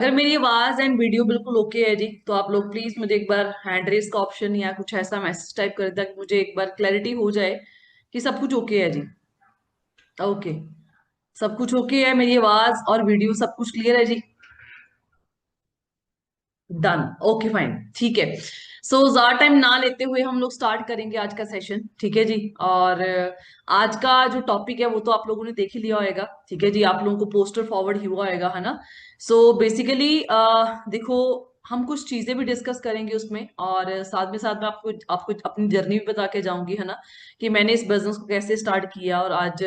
अगर मेरी आवाज एंड वीडियो बिल्कुल ओके है जी, तो आप लोग प्लीज मुझे एक बार हैंड रेस का ऑप्शन या कुछ ऐसा मैसेज टाइप कर दें ताकि मुझे एक बार क्लैरिटी हो जाए कि सब कुछ ओके है जी। ओके। सब कुछ ओके है, मेरी आवाज और वीडियो सब कुछ क्लियर है जी। डन। ओके फाइन, ठीक है। सो ज्यादा टाइम ना लेते हुए हम लोग स्टार्ट करेंगे आज का सेशन, ठीक है जी। और आज का जो टॉपिक है वो तो आप लोगों ने देख ही लिया होगा, ठीक है जी। आप लोगों को पोस्टर फॉरवर्ड हुआ होगा, है ना। सो बेसिकली देखो, हम कुछ चीजें भी डिस्कस करेंगे उसमें, और साथ में आपको आपको अपनी जर्नी भी बता के जाऊंगी, है ना, कि मैंने इस बिजनेस को कैसे स्टार्ट किया और आज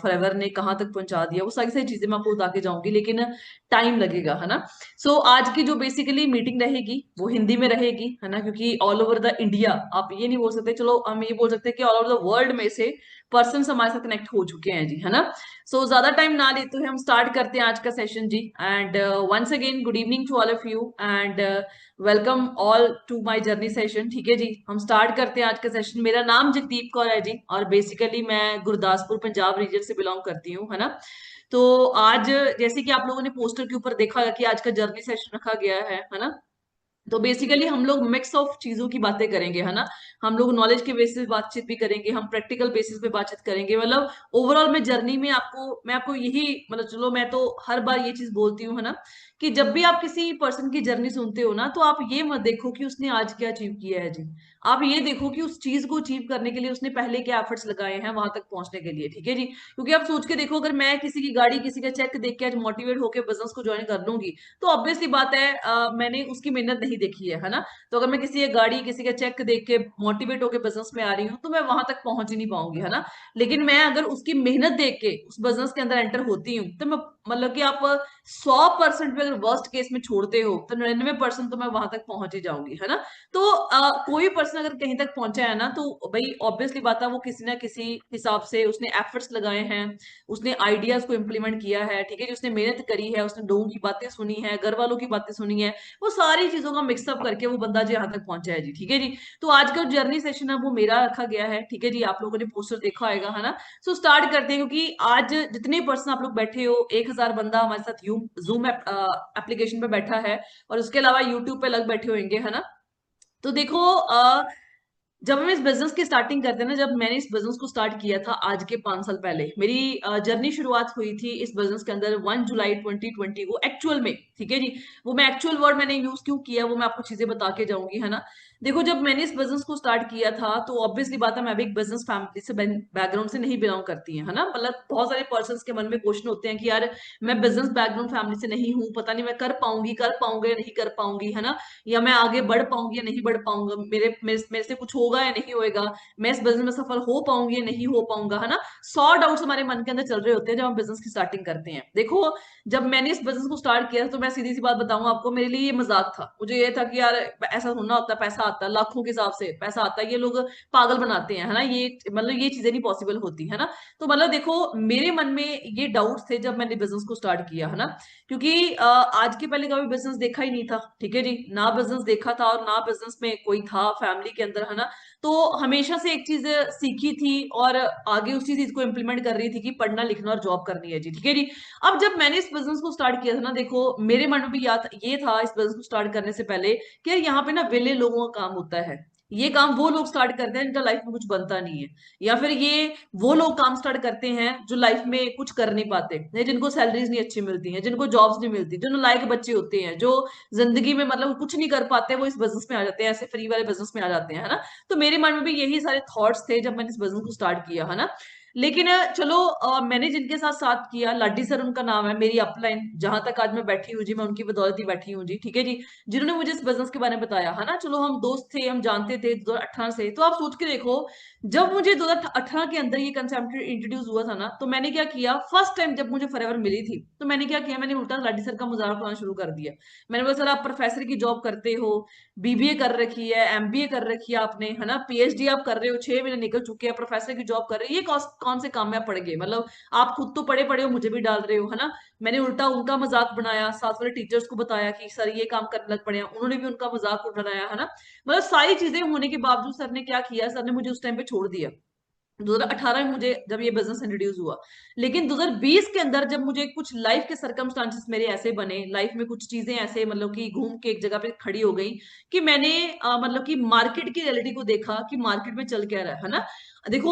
फॉरएवर ने कहाँ तक पहुंचा दिया। वो सारी सारी चीजें मैं आपको बता के जाऊंगी, लेकिन टाइम लगेगा, है ना। सो आज की जो बेसिकली मीटिंग रहेगी वो हिंदी में रहेगी, है ना, क्योंकि ऑल ओवर द इंडिया आप ये नहीं बोल सकते, चलो हम ये बोल सकते हैं कि ऑल ओवर द वर्ल्ड में से पर्सन हमारे साथ कनेक्ट हो चुके हैं जी, है ना। सो ज्यादा टाइम ना लेते हुए हम स्टार्ट करते हैं आज का सेशन जी। And once again good evening to all of you, and welcome all to my journey session, ठीक है जी। हम स्टार्ट करते हैं आज का सेशन। मेरा नाम जगदीप कौर है जी, और बेसिकली मैं गुरदासपुर पंजाब रीजन से बिलोंग करती हूँ, है ना। तो आज जैसे कि आप लोगों ने पोस्टर के ऊपर देखा कि आज का जर्नी सेशन रखा गया है ना। तो बेसिकली हम लोग मिक्स ऑफ चीजों की बातें करेंगे, है ना। हम लोग नॉलेज के बेसिस पे बातचीत भी करेंगे, हम प्रैक्टिकल बेसिस पे बातचीत करेंगे। मतलब ओवरऑल में जर्नी में मैं आपको यही मतलब, चलो मैं तो हर बार ये चीज बोलती हूँ, है ना, कि जब भी आप किसी पर्सन की जर्नी सुनते हो ना, तो आप ये मत देखो कि उसने आज क्या अचीव किया है जी। आप ये देखो कि उस चीज को अचीव करने के लिए उसने पहले क्या एफर्ट्स लगाए हैं वहां तक पहुंचने के लिए, ठीक है जी। क्योंकि आप सोच के देखो, अगर मैं किसी की गाड़ी किसी का चेक देख के आज मोटिवेट होकर बिजनेस को ज्वाइन कर लूंगी, तो ऑब्वियसली बात है मैंने उसकी मेहनत नहीं देखी है ना। तो अगर मैं किसी की गाड़ी किसी का चेक देख के मोटिवेट होकर बिजनेस में आ रही हूँ, तो मैं वहां तक पहुंच ही नहीं पाऊंगी, है ना। लेकिन मैं अगर उसकी मेहनत देख के उस बिजनेस के अंदर एंटर होती हूँ, तो मैं मतलब कि आप 100% भी अगर वर्स्ट केस में छोड़ते हो तो 99% तो मैं वहां तक पहुंच ही जाऊंगी, है ना। तो कोई पर्सन अगर कहीं तक पहुंचा है ना, तो भाई ऑब्वियसली बात है वो किसी ना किसी हिसाब से उसने एफर्ट्स लगाए हैं, उसने आइडियाज को इम्प्लीमेंट किया है, ठीक है जी। उसने मेहनत करी है, उसने लोगों की बातें सुनी है, घर वालों की बातें सुनी है, वो सारी चीजों का मिक्सअप करके वो बंदा जो यहाँ तक पहुंचा है जी, ठीक है जी। तो आज का जर्नी सेशन है वो मेरा रखा गया है, ठीक है जी। आप लोगों ने पोस्टर देखा होगा, है ना। सो स्टार्ट करते हैं, क्योंकि आज जितने पर्सन आप लोग बैठे हो, 1000 बंदा हमारे साथ जूम एप्लीकेशन पे बैठा है, और उसके अलावा यूट्यूब पे अलग बैठे होंगे, है ना। तो देखो, जब हम इस बिजनेस की स्टार्टिंग करते हैं ना, जब मैंने इस बिजनेस को स्टार्ट किया था आज के 5 साल पहले, मेरी जर्नी शुरुआत हुई थी इस बिजनेस के अंदर 1 जुलाई 2020 को एक्चुअल में, ठीक है जी। वो मैं एक्चुअल वर्ड मैंने यूज क्यों किया वो मैं आपको चीजें बता के जाऊंगी, है ना। देखो, जब मैंने इस बिजनेस को स्टार्ट किया था, तो ऑब्वियसली बात है मैं भी एक बिजनेस फैमिली से बैकग्राउंड से नहीं बिलोंग करती है ना। मतलब बहुत सारे पर्सन के मन में क्वेश्चन होते हैं कि यार, मैं बिजनेस बैकग्राउंड फैमिली से नहीं हूँ, पता नहीं मैं कर पाऊंगी या नहीं कर पाऊंगी, है ना, या मैं आगे बढ़ पाऊंगी या नहीं बढ़ पाऊंगा, मेरे से कुछ होगा या नहीं होएगा, मैं इस बिजनेस में सफल हो पाऊंगी या नहीं हो पाऊंगा, है ना। 100 डाउट्स हमारे मन के अंदर चल रहे होते हैं जब हम बिजनेस की स्टार्टिंग करते हैं। देखो, जब मैंने इस बिजनेस को स्टार्ट किया तो मैं सीधी सी बात बताऊं आपको, मेरे लिए ये मजाक था। मुझे ये था कि यार ऐसा होना होता है, पैसा आता है लाखों के हिसाब से, पैसा आता है, ये लोग पागल बनाते हैं, है ना, ये मतलब ये चीजें नहीं पॉसिबल होती, है ना। तो मतलब देखो, मेरे मन में ये डाउट्स थे जब मैंने बिजनेस को स्टार्ट किया, है ना। क्योंकि आज के पहले कभी बिजनेस देखा ही नहीं था, ठीक है जी। ना बिजनेस देखा था और ना बिजनेस में कोई था फैमिली के अंदर, है ना। तो हमेशा से एक चीज सीखी थी और आगे उसी चीज को इम्प्लीमेंट कर रही थी कि पढ़ना लिखना और जॉब करनी है जी, ठीक है जी। अब जब मैंने इस बिजनेस को स्टार्ट किया था ना, देखो मेरे मन में भी याद ये था इस बिजनेस को स्टार्ट करने से पहले कि यार यहाँ पे ना वेले लोगों का काम होता है। ये काम वो लोग स्टार्ट करते हैं जिनका लाइफ में कुछ बनता नहीं है, या फिर ये वो लोग काम स्टार्ट करते हैं जो लाइफ में कुछ कर नहीं पाते हैं, जिनको सैलरीज नहीं अच्छी मिलती हैं, जिनको जॉब्स नहीं मिलती, जो नालायक बच्चे होते हैं, जो जिंदगी में मतलब कुछ नहीं कर पाते, वो इस बिजनेस में आ जाते हैं, ऐसे फ्री वाले बिजनेस में आ जाते हैं, है ना। तो मेरे मन में भी यही सारे थॉट्स थे जब मैंने इस बिजनेस को स्टार्ट किया, है ना। लेकिन चलो, मैंने जिनके साथ साथ किया, लाडी सर उनका नाम है, मेरी अपलाइन जहां तक आज मैं बैठी हूँ जी, मैं उनकी बदौलत ही बैठी हूँ जी, ठीक है जी। जिन्होंने मुझे इस बिजनेस के बारे में बताया, है ना। चलो हम दोस्त थे, हम जानते थे 2018 से। तो आप सोच के देखो, जब मुझे 2018 के अंदर ये कंसेप्ट इंट्रोड्यूस हुआ था ना, तो मैंने क्या किया, फर्स्ट टाइम जब मुझे फॉरएवर मिली थी, तो मैंने क्या किया, मैंने उल्टा लाडी सर का मजाक उड़ाना शुरू कर दिया। मैंने बोला, सर आप प्रोफेसर की जॉब करते हो, बीबीए कर रखी है, एमबीए कर रखी है आपने, है ना, पीएचडी आप कर रहे हो, 6 महीने निकल चुके हैं, प्रोफेसर की जॉब कर रहे हो, ये कौन से काम में आप पड़ गए, मतलब आप खुद तो पढ़े पढ़े हो, मुझे भी डाल रहे हो, है ना। मैंने उल्टा उनका मजाक बनाया, साथ वाले टीचर्स को बताया कि सर ये काम करने लग पड़े हैं, उन्होंने भी उनका मजाक उड़ाया, है ना। मतलब सारी चीजें होने के बावजूद सर ने क्या किया, सर ने मुझे उस टाइम पे छोड़ दिया। 2018 में मुझे जब ये बिजनेस इंट्रोड्यूस हुआ। लेकिन 2020 के अंदर जब मुझे कुछ लाइफ के सर्कमस्टांसेस मेरे ऐसे बने, लाइफ में कुछ चीजें ऐसे मतलब कि घूम के एक जगह पे खड़ी हो गई कि मैंने मतलब कि मार्केट की रियलिटी को देखा कि मार्केट में चल क्या रहा है ना। देखो,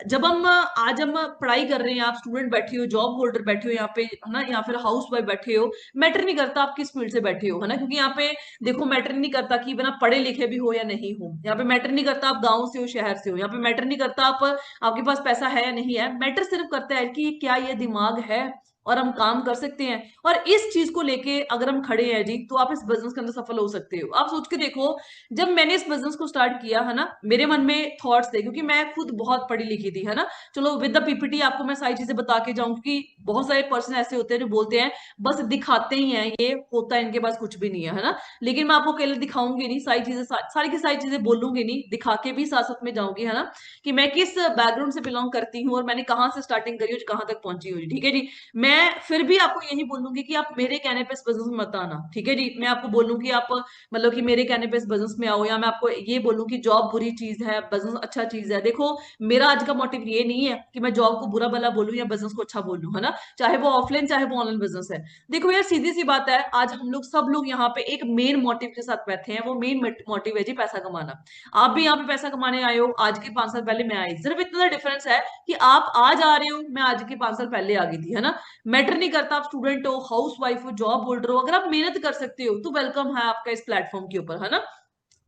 जब हम आज हम पढ़ाई कर रहे हैं, आप स्टूडेंट बैठे हो, जॉब होल्डर बैठे हो यहाँ पे है ना, या फिर हाउस वाइफ बैठे हो, मैटर नहीं करता आप किस फील्ड से बैठे हो, है ना, क्योंकि यहाँ पे देखो मैटर नहीं करता कि बिना पढ़े लिखे भी हो या नहीं हो, यहाँ पे मैटर नहीं करता आप गांव से हो शहर से हो, यहाँ पे मैटर नहीं करता आप आपके पास पैसा है या नहीं है, मैटर सिर्फ करता है कि क्या ये दिमाग है और हम काम कर सकते हैं। और इस चीज को लेके अगर हम खड़े हैं जी, तो आप इस बिजनेस के अंदर सफल हो सकते हो। आप सोच के देखो, जब मैंने इस बिजनेस को स्टार्ट किया है ना, मेरे मन में थॉट्स थे, क्योंकि मैं खुद बहुत पढ़ी लिखी थी, है ना। चलो विद द पीपीटी आपको मैं सारी चीजें बता के जाऊं, क्योंकि बहुत सारे पर्सन ऐसे होते हैं जो बोलते हैं बस दिखाते ही हैं, ये होता है इनके पास कुछ भी नहीं है ना। लेकिन मैं आपको अकेले दिखाऊंगी नहीं सारी चीजें, सारी की सारी चीजें बोलूंगी नहीं, दिखा के भी साथ साथ में जाऊंगी, है ना, कि मैं किस बैकग्राउंड से बिलोंग करती हूँ और मैंने कहाँ से स्टार्टिंग करी और कहाँ तक पहुंची हुई, ठीक है जी। मैं फिर भी आपको यही बोलूंगी कि आप मेरे कहने पे इस बिजनेस में मत आना, ठीक है जी। मैं आपको बोलूँ कि आप मतलब कि मेरे कहने पे इस बिजनेस में आओ, या मैं आपको ये बोलूँ कि जॉब बुरी चीज है, बिजनेस अच्छा चीज है। देखो, मेरा आज का मोटिव ये नहीं है कि मैं जॉब को बुरा भला बोलूँ या बिजनेस को अच्छा बोलूँ, है ना, चाहे वो ऑफलाइन चाहे वो ऑनलाइन बिजनेस है। देखो यार, सीधी सी बात है, आज हम लोग सब लोग यहाँ पे एक मेन मोटिव के साथ बैठे हैं, वो मेन मोटिव है जी पैसा कमाना। आप भी यहाँ पे पैसा कमाने आए हो, आज के 5 साल पहले मैं आई, सिर्फ इतना डिफरेंस है कि आप आज आ रहे हो, मैं आज के 5 साल पहले आ गई थी, है ना। मैटर नहीं करता आप स्टूडेंट हो, हाउस वाइफ हो, जॉब होल्डर हो, अगर आप मेहनत कर सकते हो तो वेलकम है आपका इस प्लेटफॉर्म के ऊपर, है ना।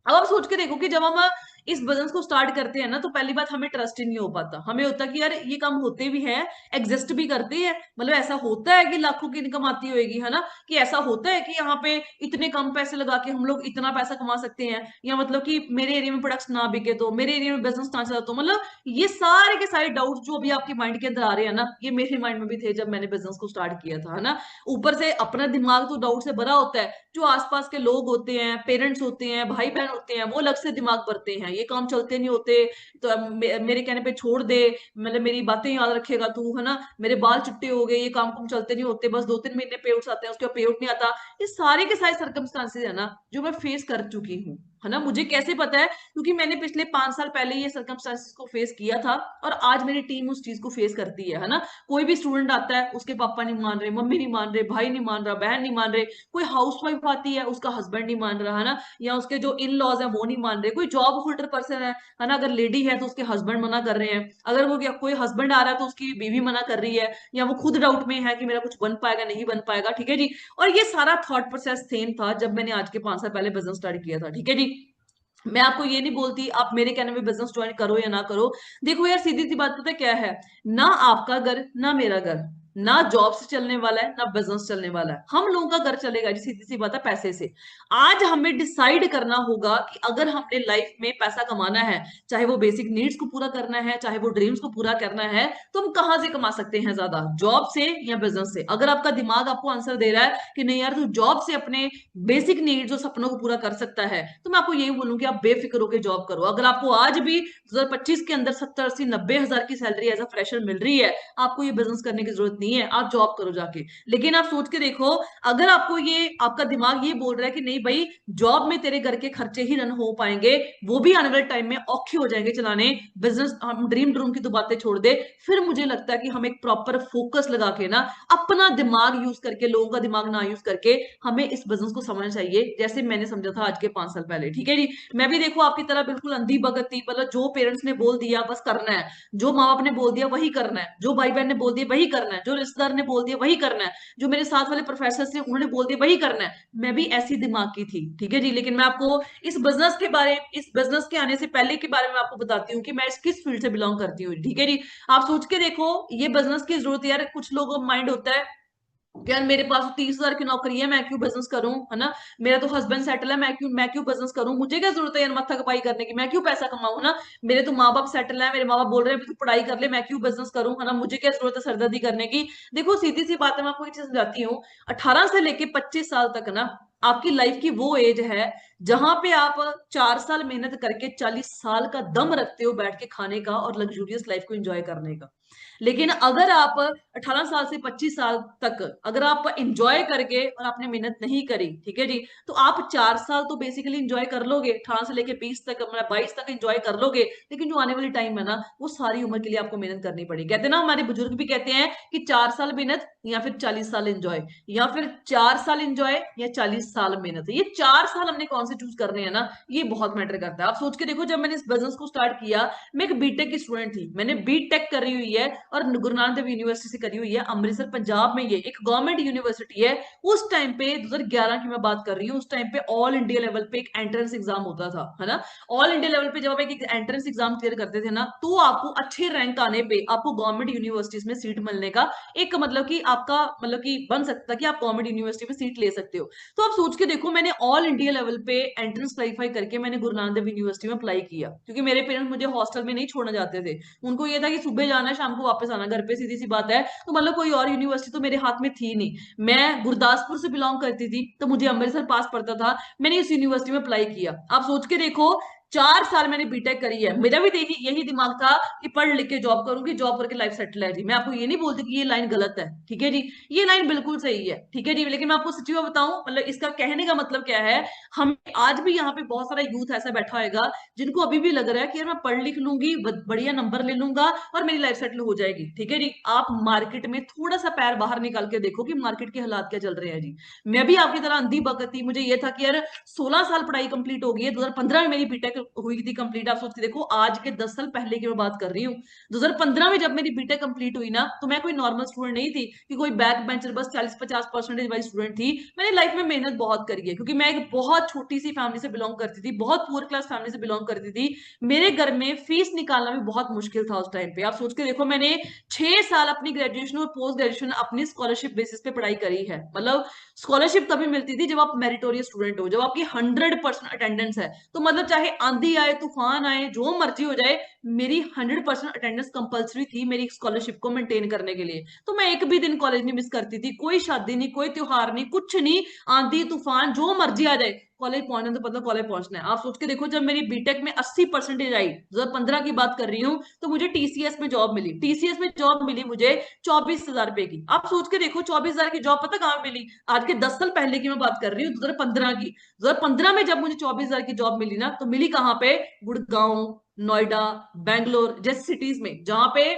अब आप सोच के देखो कि जब हम इस बिजनेस को स्टार्ट करते हैं ना, तो पहली बात हमें ट्रस्ट ही नहीं हो पाता, हमें होता कि यार ये काम होते भी हैं, एग्जिस्ट भी करते हैं, मतलब ऐसा होता है कि लाखों की इनकम आती होगी, है ना, कि ऐसा होता है कि यहाँ पे इतने कम पैसे लगा के हम लोग इतना पैसा कमा सकते हैं, या मतलब कि मेरे एरिया में प्रोडक्ट्स ना बिके तो, मेरे एरिया में बिजनेस ना चला तो, मतलब ये सारे के सारे डाउट्स जो अभी आपके माइंड के अंदर आ रहे हैं ना, ये मेरे माइंड में भी थे जब मैंने बिजनेस को स्टार्ट किया था, है ना। ऊपर से अपना दिमाग तो डाउट से भरा होता है, जो आसपास के लोग होते हैं, पेरेंट्स होते हैं, भाई बहन होते हैं, वो अलग से दिमाग भरते हैं, ये काम चलते नहीं होते, तो अब मेरे कहने पे छोड़ दे, मतलब मेरी बातें याद रखेगा तू, है ना, मेरे बाल चिट्टे हो गए, ये काम कुम चलते नहीं होते, बस 2-3 महीने पे आते हैं, उसके बाद पे नहीं आता। ये सारे के सारे सर्कमस्टांसेस है ना, जो मैं फेस कर चुकी हूँ, है ना। मुझे कैसे पता है, क्योंकि मैंने पिछले 5 साल पहले ये सर्कमस्टांसेस को फेस किया था, और आज मेरी टीम उस चीज को फेस करती है ना। कोई भी स्टूडेंट आता है, उसके पापा नहीं मान रहे, मम्मी नहीं मान रहे, भाई नहीं मान रहा, बहन नहीं मान रहे, कोई हाउस वाइफ आती है, उसका हस्बैंड नहीं मान रहा, है ना, या उसके जो इन लॉज है वो नहीं मान रहे, कोई जॉब होल्डर पर्सन है ना, अगर लेडी है तो उसके हस्बैंड मना कर रहे हैं, अगर वो कोई हस्बैंड आ रहा है तो उसकी बीवी मना कर रही है, या वो खुद डाउट में है कि मेरा कुछ बन पाएगा नहीं बन पाएगा, ठीक है जी। और ये सारा थॉट प्रोसेस सेम था जब मैंने आज के 5 साल पहले बिजनेस स्टार्ट किया था, ठीक है जी। मैं आपको ये नहीं बोलती आप मेरे कहने में बिजनेस ज्वाइन करो या ना करो। देखो यार, सीधी सी बात पता है क्या है, ना आपका घर ना मेरा घर, ना जॉब से चलने वाला है ना बिजनेस चलने वाला है, हम लोगों का घर चलेगा जी, सीधी सी बात है, पैसे से। आज हमें डिसाइड करना होगा कि अगर हमने लाइफ में पैसा कमाना है, चाहे वो बेसिक नीड्स को पूरा करना है, चाहे वो ड्रीम्स को पूरा करना है, तो हम कहाँ से कमा सकते हैं ज्यादा, जॉब से या बिजनेस से। अगर आपका दिमाग आपको आंसर दे रहा है कि नहीं यार, तू जॉब से अपने बेसिक नीड्स और सपनों को पूरा कर सकता है, तो मैं आपको यही बोलूंगी आप बेफिक्र होकर जॉब करो। अगर आपको आज भी 2025 के अंदर 70-80-90 हजार की सैलरी एज अ फ्रेशर मिल रही है, आपको ये बिजनेस करने की जरूरत नहीं है, आप जॉब करो जाके। लेकिन आप सोच के देखो, अगर आपको ये आपका दिमाग ये बोल रहा है कि नहीं भाई, जॉब में तेरे घर के खर्चे ही रन हो पाएंगे, वो भी आने वाले टाइम में औखे हो जाएंगे चलाने, बिजनेस हम ड्रीम ड्रूम की तो बातें छोड़ दे, फिर मुझे लगता है कि हम एक प्रॉपर फोकस लगा के ना, अपना दिमाग यूज करके, लोगों का दिमाग ना यूज करके, हमें इस बिजनेस को समझना चाहिए जैसे मैंने समझा था आज के 5 साल पहले, ठीक है जी। मैं भी देखो आपकी तरह बिल्कुल अंधी भगत थी, मतलब जो पेरेंट्स ने बोल दिया बस करना है, जो माँ बाप ने बोल दिया वही करना है, जो भाई बहन ने बोल दिया वही करना है, जो रिश्तेदार ने बोल दिया वही करना है, जो मेरे साथ वाले प्रोफेसर थे उन्होंने बोल दिया वही करना है। मैं भी ऐसी दिमाग की थी, ठीक है जी। लेकिन मैं आपको इस बिजनेस के आने से पहले के बारे में आपको बताती हूँ कि मैं इस किस फील्ड से बिलोंग करती हूँ, ठीक है जी। आप सोच के देखो, ये बिजनेस की जरूरत है यार, कुछ लोगों का माइंड होता है कि यार मेरे पास 30 हजार की नौकरी है, मैं क्यों बिजनेस करूं, है ना, मेरा तो हस्बैंड सेटल है, मैं क्यों बिजनेस करूं, मुझे क्या जरूरत है यार माथा कपाई करने की, मैं क्यों पैसा कमाऊं ना, मेरे तो माँ बाप सेटल है, मेरे माँ बाप बोल रहे हैं तू पढ़ाई कर ले, मैं क्यों बिजनेस करूं, है ना, मुझे क्या जरूरत है सरदर्दी करने की। देखो सीधी सी बात है, मैं आपको एक चीज समझाती हूँ, 18 से लेके 25 साल तक ना, आपकी लाइफ की वो एज है जहां पे आप 4 साल मेहनत करके 40 साल का दम रखते हो बैठ के खाने का और लग्जूरियस लाइफ को एंजॉय करने का। लेकिन अगर आप 18 साल से 25 साल तक अगर आप एंजॉय करके और आपने मेहनत नहीं करी, ठीक है जी, तो आप 4 साल तो बेसिकली एंजॉय कर लोगे, 18 से लेके 20 तक, मतलब 22 तक एंजॉय कर लोगे, लेकिन जो आने वाली टाइम है ना, वो सारी उम्र के लिए आपको मेहनत करनी पड़ेगी। कहते हैं ना, हमारे बुजुर्ग भी कहते हैं कि 4 साल मेहनत या फिर 40 साल एंजॉय, या फिर 4 साल एंजॉय या 40 साल मेहनत। ये 4 साल हमने कौन से चूज करने हैं ना, ये बहुत मैटर करता है। आप सोच के देखो, जब मैंने इस बिजनेस को स्टार्ट किया, मैं एक बीटेक की स्टूडेंट थी, मैंने बीटेक करी हुई है और गुरु नानक देव यूनिवर्सिटी से करी हुई है, अमृतसर पंजाब में, ये एक गवर्नमेंट यूनिवर्सिटी है। उस टाइम पे 2011 की मैं बात कर रही हूँ, उस टाइम पे ऑल इंडिया लेवल पे एक एंट्रेंस एग्जाम होता था, है ना। ऑल इंडिया लेवल पे जब आप एक एंट्रेंस एग्जाम क्लियर करते थे ना, तो आपको अच्छे रैंक आने पे आपको गवर्नमेंट यूनिवर्सिटीज में सीट मिलने का एक मतलब कि आपका मतलब कि बन सकता है कि आप गवर्नमेंट यूनिवर्सिटी में सीट ले सकते हो। तो आप सोच के देखो, मैंने ऑल इंडिया लेवल पे एंट्रेंस क्वालिफाई करके मैंने गुरु नानक देव यूनिवर्सिटी में अप्लाई किया, क्योंकि मेरे पेरेंट्स मुझे हॉस्टल में नहीं छोड़ना चाहते थे। उनको ये था कि सुबह जाना है, शाम को वापस आना, घर पे सीधी सी बात है। तो मतलब कोई और यूनिवर्सिटी तो मेरे हाथ में थी नहीं। मैं गुरदासपुर से बिलोंग करती थी, तो मुझे अमृतसर पास पड़ता था, मैंने इस यूनिवर्सिटी में अप्लाई किया। आप सोच के देखो, 4 साल मैंने बीटेक करी है, मेरा भी यही दिमाग था कि पढ़ लिख के जॉब करूंगी, जॉब करके लाइफ सेटल है जी। मैं आपको ये नहीं बोलती कि ये लाइन गलत है, ठीक है जी, ये लाइन बिल्कुल सही है, ठीक है जी। लेकिन मैं आपको सच्ची बात बताऊं, मतलब इसका कहने का मतलब क्या है, हम आज भी यहाँ पे बहुत सारा यूथ ऐसा बैठा होगा जिनको अभी भी लग रहा है कि यार मैं पढ़ लिख लूंगी, बढ़िया नंबर ले लूंगा और मेरी लाइफ सेटल हो जाएगी, ठीक है जी। आप मार्केट में थोड़ा सा पैर बाहर निकाल के देखो कि मार्केट के हालात क्या चल रहे हैं जी। मैं भी आपकी तरह अंधी बकत थी, मुझे ये था कि यार 16 साल पढ़ाई कंप्लीट हो गई है, 2015 में मेरी बीटेक हुई थी कंप्लीट। आप सोचते देखो, आज के 10 साल पहले की मैं बात कर रही हूँ। 2015 में जब मेरी बीटेक कंप्लीट हुई ना, तो मैं कोई नॉर्मल स्टूडेंट नहीं थी कि कोई बैक बेंचर बस 40-50% वाली स्टूडेंट थी। मैंने लाइफ में मेहनत बहुत करी है, क्योंकि मैं एक बहुत छोटी सी फैमिली से बिलोंग करती थी, बहुत पुअर क्लास फैमिली से बिलोंग करती थी। मेरे घर में फीस निकालना भी बहुत मुश्किल था उस टाइम पे। आप सोच के देखो, मैंने 6 साल अपनी ग्रेजुएशन और पोस्ट ग्रेजुएशन अपनी स्कॉलरशिप बेसिस पे पढ़ाई करी है। मतलब स्कॉलरशिप तभी मिलती थी जब आप मेरिटोरियस स्टूडेंट हो, जब आपकी 100% अटेंडेंस है। तो मतलब चाहे आंधी आए, तूफान आए, जो मर्जी हो जाए, मेरी 100% अटेंडेंस कंपलसरी थी मेरी स्कॉलरशिप को मेंटेन करने के लिए। तो मैं एक भी दिन कॉलेज नहीं मिस करती थी, कोई शादी नहीं, कोई त्योहार नहीं, कुछ नहीं, आंधी तूफान जो मर्जी आ जाए, कॉलेज पहुंचना तो मतलब कॉलेज पहुंचना है। आप सोच के देखो, जब मेरी बीटेक में 80% आई, 2015 की बात कर रही हूँ, तो मुझे टीसीएस में जॉब मिली। टीसीएस में जॉब मिली मुझे 24,000 रुपए की। आप सोच के देखो, 24,000 की जॉब पता कहाँ मिली? आज के 10 साल पहले की मैं बात कर रही हूँ, 2015 की। 2015 में जब मुझे 24,000 की जॉब मिली ना, तो मिली कहाँ पे? गुड़गांव, नोएडा, बैंगलोर जैसी सिटीज में, जहां पे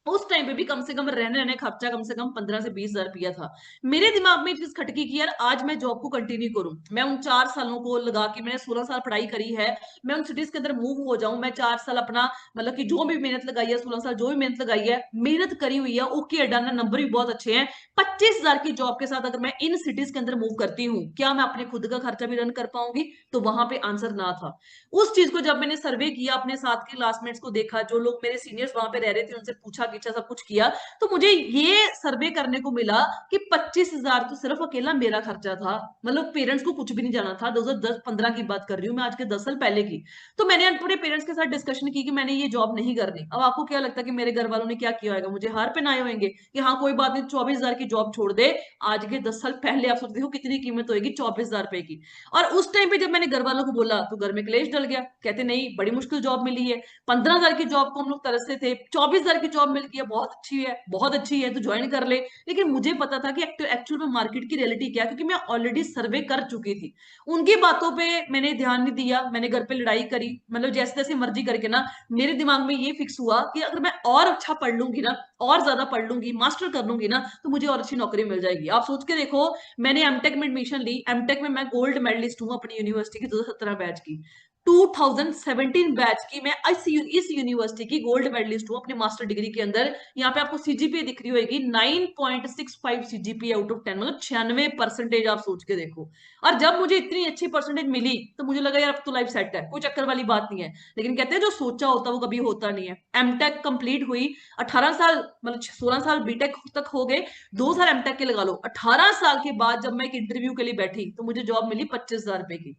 उस टाइम पे भी कम से कम रहने रहने खर्चा कम से कम 15 से 20 हजार रुपया था। मेरे दिमाग में चीज खटकी कि यार आज मैं जॉब को कंटिन्यू करूं, मैं उन 4 सालों को लगा के, मैंने 16 साल पढ़ाई करी है, मैं उन सिटीज के अंदर मूव हो जाऊं, मैं 4 साल अपना मतलब कि जो भी मेहनत लगाई है, 16 साल जो भी मेहनत लगाई है, मेहनत करी हुई है, ओके डन, नंबर भी बहुत अच्छे हैं, 25,000 की जॉब के साथ अगर मैं इन सिटीज के अंदर मूव करती हूँ, क्या मैं अपने खुद का खर्चा भी रन कर पाऊंगी? तो वहां पे आंसर ना था। उस चीज को जब मैंने सर्वे किया, अपने साथ के क्लासमेट्स को देखा, जो लोग मेरे सीनियर्स वहां पे रह रहे थे, उनसे पूछा कीछा सब कुछ किया, तो मुझे ये सर्वे करने को मिला कि 25,000 तो सिर्फ अकेला मेरा खर्चा था। मतलब पेरेंट्स को कुछ भी नहीं जाना था। 2010-15 की बात कर रही हूँ मैं, आज के 10 साल पहले की। तो मैंने अपने पेरेंट्स के साथ डिस्कशन की कि मैंने ये जॉब नहीं करनी। अब आपको क्या लगता है कि मेरे घर वालों ने क्या किया होगा? मुझे हार पहनाए होंगे कि हाँ कोई बात नहीं, 24,000 की जॉब छोड़ दे। आज के 10 साल पहले आप सोचते हो कितनी कीमत होगी 24,000 रुपए की। और उस टाइम पे जब मैंने घर वालों को बोला, तो घर में क्लेश डल गया, कहते नहीं बड़ी मुश्किल जॉब मिली है, 15,000 की जॉब को हम लोग तरसते थे, 24,000 की जॉब मिल गई है, बहुत अच्छी है, बहुत अच्छी है, तो ज्वाइन कर ले। लेकिन मुझे पता था कि एक्चुअल में मार्केट की रियलिटी क्या है, क्योंकि मैं ऑलरेडी सर्वे कर चुकी थी। उनकी बातों पे मैंने ध्यान नहीं दिया, मैंने घर पे लड़ाई करी, मतलब जैसे तैसे मर्जी करके ना, मेरे दिमाग में ये फिक्स हुआ कि अगर मैं और अच्छा पढ़ लूंगी ना, और ज्यादा पढ़ लूंगी, मास्टर कर लूंगी ना, तो मुझे और अच्छी नौकरी मिल जाएगी। आप सोच के देखो, मैंने एमटेक में एडमिशन ली, एमटेक में मैं गोल्ड मेडलिस्ट हूँ अपनी यूनिवर्सिटी की, 2017 बैच की। 2017 बैच की मैं इस यूनिवर्सिटी की गोल्ड मेडलिस्ट हूँ अपनी मास्टर डिग्री के अंदर। यहाँ पे आपको सीजीपीए दिख रही होगी, 9.65 सीजीपीए आउट ऑफ 10, मतलब 96%। आप सोच के देखो। और जब मुझे इतनी अच्छी परसेंटेज मिली, तो मुझे लगा यार अब तो लाइफ सेट है, कोई चक्कर वाली बात नहीं है। लेकिन कहते हैं जो सोचा होता वो कभी होता नहीं है। एमटेक कंप्लीट हुई, 18 साल, मतलब 16 साल बीटेक तक हो गए, 2 साल एमटेक के लगा लो। 18 साल के बाद जब मैं एक इंटरव्यू के लिए बैठी, तो मुझे जॉब मिली 25,000 रुपए की।